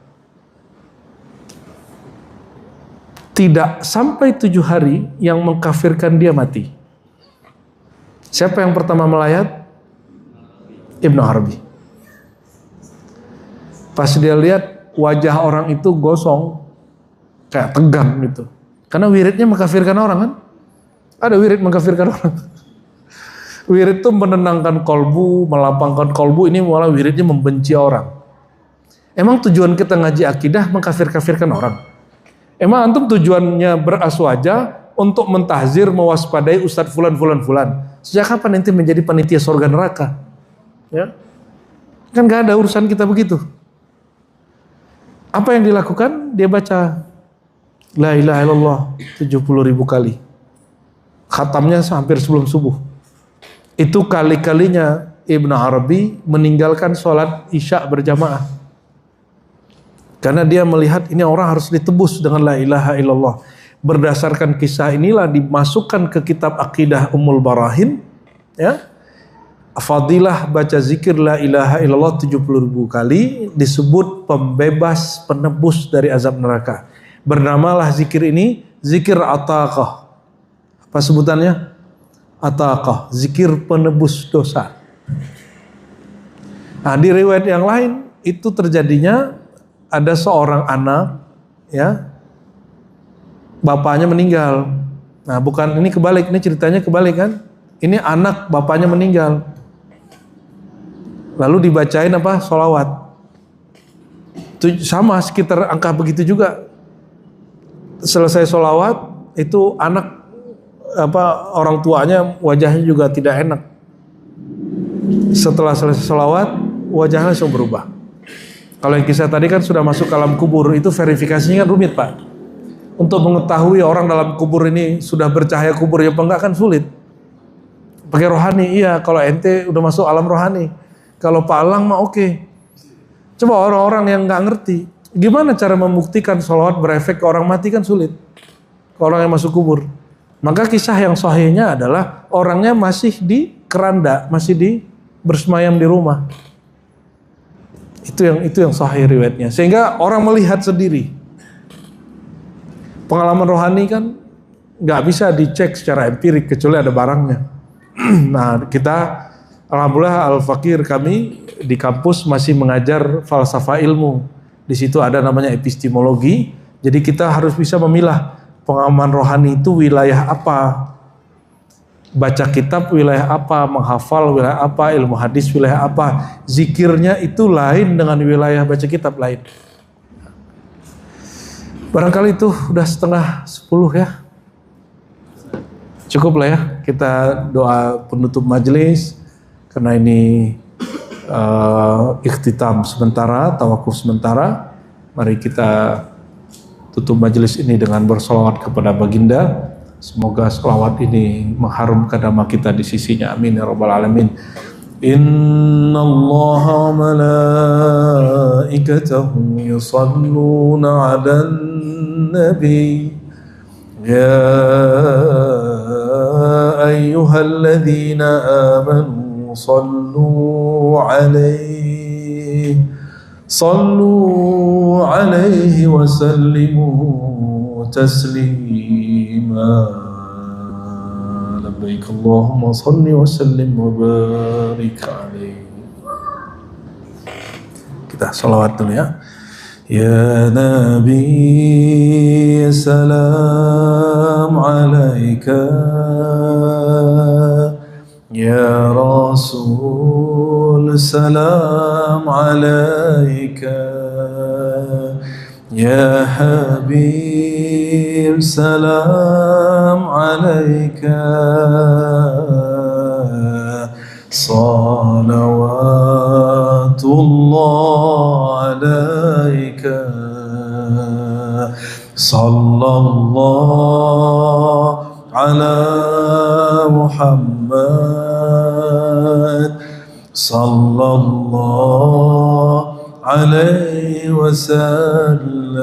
[SPEAKER 1] Tidak sampai 7 hari yang mengkafirkan dia mati. Siapa yang pertama melayat? Ibnu Arabi. Pas dia lihat wajah orang itu gosong, kayak tegang gitu. Karena wiridnya mengkafirkan orang kan? Ada wirid mengkafirkan orang. Wirid itu menenangkan kolbu, melapangkan kolbu, ini malah wiridnya membenci orang. Emang tujuan kita ngaji akidah mengkafir-kafirkan orang? Emang antum tujuannya beraswaja untuk mentahzir, mewaspadai Ustadz fulan. Sejak kapan nanti menjadi panitia surga neraka? Ya? Kan gak ada urusan kita begitu. Apa yang dilakukan? Dia baca La ilaha illallah 70.000 kali. Khatamnya hampir sebelum subuh. Itu kali-kalinya Ibnu Arabi meninggalkan sholat isya berjamaah. Karena dia melihat ini orang harus ditebus dengan la ilaha illallah. berdasarkan kisah inilah dimasukkan ke kitab akidah Ummul Barahin, ya. Fadilah baca zikir la ilaha illallah 70.000 kali disebut pembebas, penebus dari azab neraka. Bernamalah zikir ini zikir ataqah. Apa sebutannya? Ataqah, zikir penebus dosa. Nah, di riwayat yang lain itu terjadinya ada seorang anak, ya, bapaknya meninggal. Nah, bukan ini kebalik, ini ceritanya kebalik kan? Ini anak bapaknya meninggal. Lalu dibacain apa? Sholawat. Itu sama sekitar angka begitu juga. Selesai sholawat itu anak orang tuanya wajahnya juga tidak enak. Setelah selesai sholawat wajahnya langsung berubah. Kalau yang kisah tadi kan sudah masuk ke alam kubur, itu verifikasinya kan rumit Pak. Untuk mengetahui orang dalam kubur ini sudah bercahaya kubur ya apa enggak kan sulit. Pakai rohani, iya. Kalau ente udah masuk alam rohani. Kalau Pak Alang mah oke. Coba orang-orang yang nggak ngerti, gimana cara membuktikan sholawat berefek ke orang mati kan sulit. Ke orang yang masuk kubur. Maka kisah yang sahihnya adalah orangnya masih di keranda, masih bersemayam di rumah. Itu yang sahih riwayatnya. Sehingga orang melihat sendiri. Pengalaman rohani kan nggak bisa dicek secara empirik kecuali ada barangnya. Nah, kita alhamdulillah Al-Fakir kami di kampus masih mengajar falsafah ilmu. Di situ ada namanya epistemologi. Jadi kita harus bisa memilah pengalaman rohani itu wilayah apa. Baca kitab wilayah apa, menghafal wilayah apa, ilmu hadis wilayah apa. Zikirnya itu lain dengan wilayah baca kitab lain. Barangkali itu udah 9:30 ya. Cukup lah ya, kita doa penutup majelis. Karena ini ikhtitam sementara, tawakuf sementara. Mari kita tutup majelis ini dengan bersolawat kepada baginda. Semoga sholawat ini mengharumkan nama kita di sisinya. Amin ya rabbal alamin. Inna Allaha malaikatahu yusalluna 'alan nabi. Ya ayyuhalladzina amanu sallu 'alaihi wa sallimu taslima. Labbaik Allahumma salli wa sallim wa barik alaihi. Kita salawat dulu ya. Ya Nabi salam alaika, ya Rasul salam alaika, ya Habib salam alaika, salawatullah alaika, sallallahu ala Muhammad, sallallahu alaihi wasallam,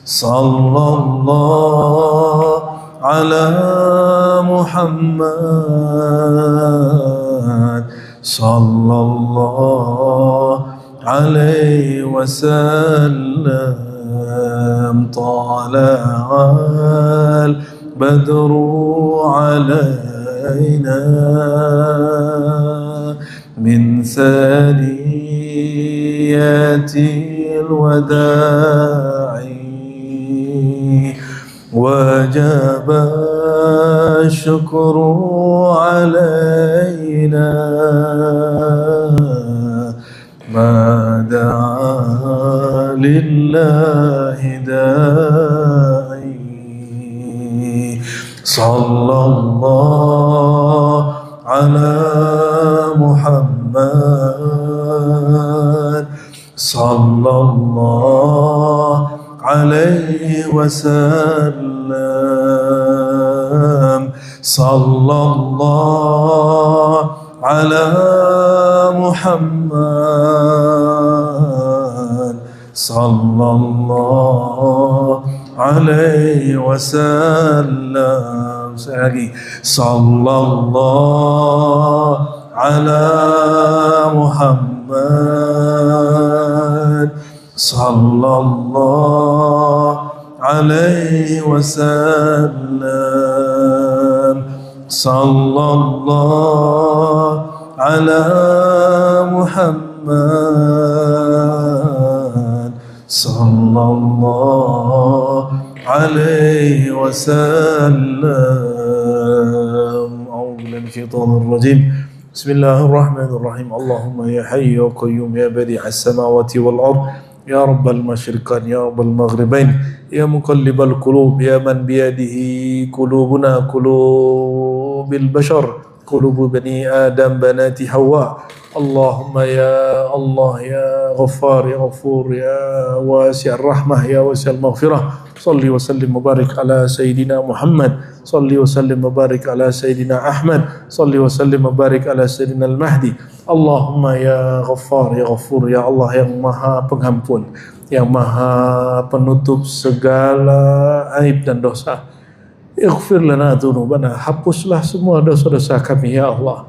[SPEAKER 1] sallallahu ala Muhammad, sallallahu alaihi wasallam. Tala'al badru alaina min thaniyatil wada'i wajaba syukru alaina ma da'a lillahi da'i. Sallallahu ala Muhammad, sallallahu alaihi wasallam, sallallahu ala Muhammad, sallallahu alaihi wasallam. Sekali lagi, sallallahu ala Muhammad, sallallahu alaihi wasallam, sallallahu ala Muhammad, sallallahu alaihi wasallam. A'udzu billahi minasyaitonir rajim. Bismillahirrahmanirrahim. Allahumma ya hayyu ya qayyum ya badi'as samawati wal ard ya rabbal masyriqain ya rabbal maghribain ya muqallibal qulub ya man biyadihi qulubuna qulubil bashar qulubu bani adam banati hawa. Allahumma ya Allah ya Ghaffar ya Ghafur ya wasi'ar rahmah ya wasi'al maghfirah. Salli wa sallim mubarak ala Sayyidina Muhammad, salli wa sallim mubarak ala Sayyidina Ahmad, salli wa sallim mubarak ala Sayyidina Al-Mahdi. Allahumma ya Ghaffar ya Ghafur ya Allah yang maha pengampun, yang maha penutup segala aib dan dosa. Ighfir lana dzunubana, hapuslah semua dosa-dosa kami ya Allah.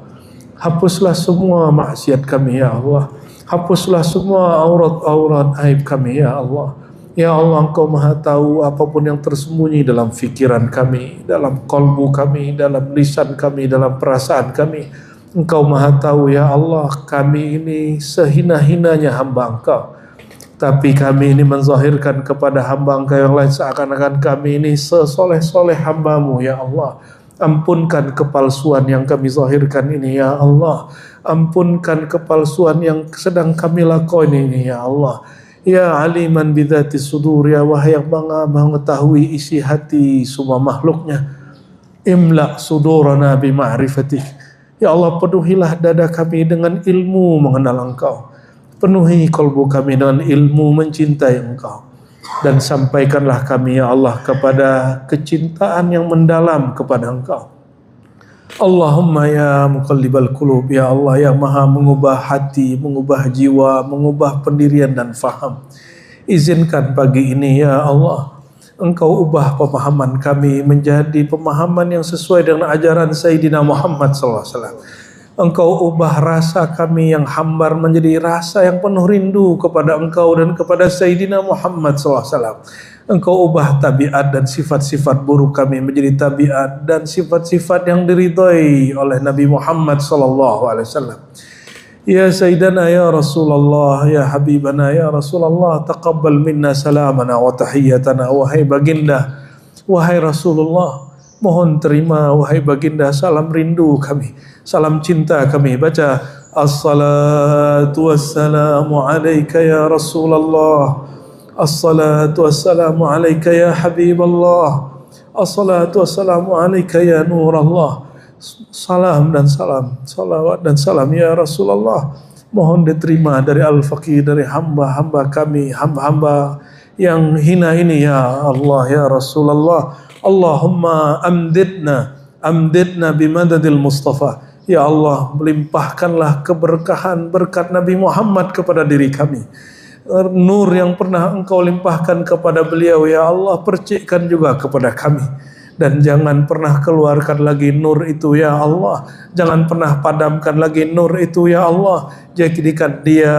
[SPEAKER 1] Hapuslah semua maksiat kami ya Allah. Hapuslah semua aurat-aurat aib kami ya Allah. Ya Allah, Engkau maha tahu apapun yang tersembunyi dalam fikiran kami, dalam kalbu kami, dalam lisan kami, dalam perasaan kami. Engkau maha tahu ya Allah, kami ini sehina-hinanya hamba Engkau. Tapi kami ini menzahirkan kepada hamba Engkau yang lain seakan-akan kami ini sesoleh-soleh hamba-Mu ya Allah. Ampunkan kepalsuan yang kami zahirkan ini ya Allah. Ampunkan kepalsuan yang sedang kami lakukan ini ya Allah. Ya aliman bidzati sudur, ya wahai yang mengetahui isi hati semua makhluknya. Imla sudurana bima'rifatik. Ya Allah, penuhilah dada kami dengan ilmu mengenal Engkau. Penuhi kalbu kami dengan ilmu mencintai Engkau. Dan sampaikanlah kami ya Allah kepada kecintaan yang mendalam kepada Engkau. Allahumma ya muqallibal qulub, ya Allah yang maha mengubah hati, mengubah jiwa, mengubah pendirian dan faham. Izinkan pagi ini ya Allah, Engkau ubah pemahaman kami menjadi pemahaman yang sesuai dengan ajaran Sayyidina Muhammad SAW. Engkau ubah rasa kami yang hambar menjadi rasa yang penuh rindu kepada Engkau dan kepada Sayyidina Muhammad SAW. Engkau ubah tabiat dan sifat-sifat buruk kami menjadi tabiat dan sifat-sifat yang diridhai oleh Nabi Muhammad SAW. Ya Sayyidana ya Rasulullah, ya Habibana ya Rasulullah, taqabbal minna salamana wa tahiyyatana. Wahai baginda, wahai Rasulullah, mohon terima wahai baginda salam rindu kami, salam cinta kami. Baca as-salatu wassalamu alaika ya Rasulullah, as-salatu wassalamu alaika ya Habiballah, as-salatu wassalamu alaika ya Nurallah. Salam dan salam, salawat dan salam ya Rasulullah, mohon diterima dari al-faqir, dari hamba-hamba kami, hamba-hamba yang hina ini ya Allah ya Rasulullah. Allahumma amdidna bimadadil Mustafa. Ya Allah, melimpahkanlah keberkahan berkat Nabi Muhammad kepada diri kami. Nur yang pernah Engkau limpahkan kepada beliau ya Allah, percikkan juga kepada kami. Dan jangan pernah keluarkan lagi nur itu ya Allah. Jangan pernah padamkan lagi nur itu ya Allah. Jadikan dia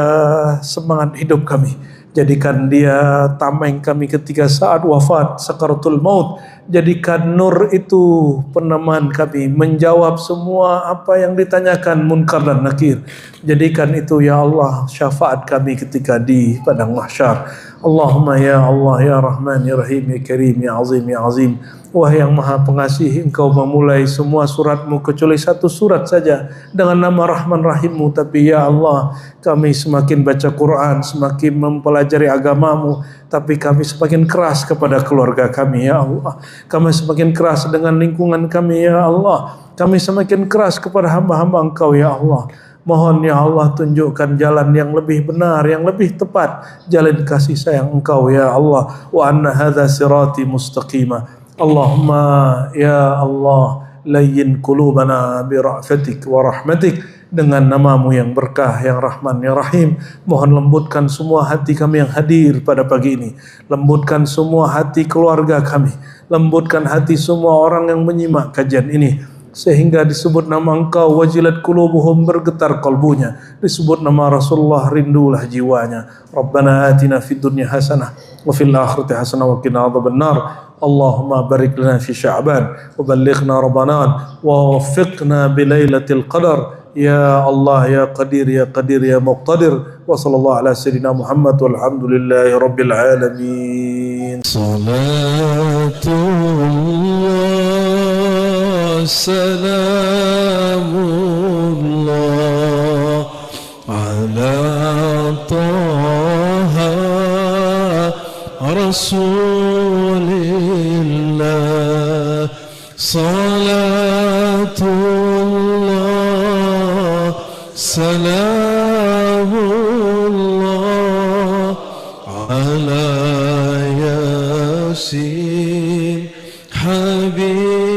[SPEAKER 1] semangat hidup kami. Jadikan dia tameng kami ketika saat wafat, sakaratul maut. Jadikan nur itu peneman kami, menjawab semua apa yang ditanyakan munkar dan nakir. Jadikan itu ya Allah syafaat kami ketika di padang mahsyar. Allahumma ya Allah ya Rahman ya Rahim ya Karim ya Azim ya Azim. Wahai yang maha pengasih, Engkau memulai semua suratmu kecuali satu surat saja dengan nama Rahman Rahimmu. Tapi ya Allah, kami semakin baca Quran, semakin mempelajari agamamu, tapi kami semakin keras kepada keluarga kami ya Allah. Kami semakin keras dengan lingkungan kami ya Allah. Kami semakin keras kepada hamba-hamba Engkau ya Allah. Mohon ya Allah, tunjukkan jalan yang lebih benar, yang lebih tepat, jalan kasih sayang Engkau ya Allah. Wa anna hadza sirati mustaqima. Allahumma ya Allah, layyin qulubana bi ra'fatik wa rahmatik. dengan nama-Mu yang berkah, yang Rahman, yang Rahim. Mohon lembutkan semua hati kami yang hadir pada pagi ini. Lembutkan semua hati keluarga kami. Lembutkan hati semua orang yang menyimak kajian ini, sehingga disebut nama Engkau, wajilat qulubuhum, bergetar kalbunya. Disebut nama Rasulullah, rindulah jiwanya. Rabbana atina fid dunya hasanah wa fil akhirati hasanah wa qina adzabannar. Allahumma barik lana fi Sya'ban wa ballighna Ramadan wa waffiqna bi lailatul qadar. Ya Allah, ya Qadir, ya Qadir, ya Muqtadir. Wa sallallahu ala sayyidina Muhammad walhamdulillahi rabbil alamin. Salatullah, salamullah ala Taha Rasulillah. Salatullah, salamullah ala Yasin Habib.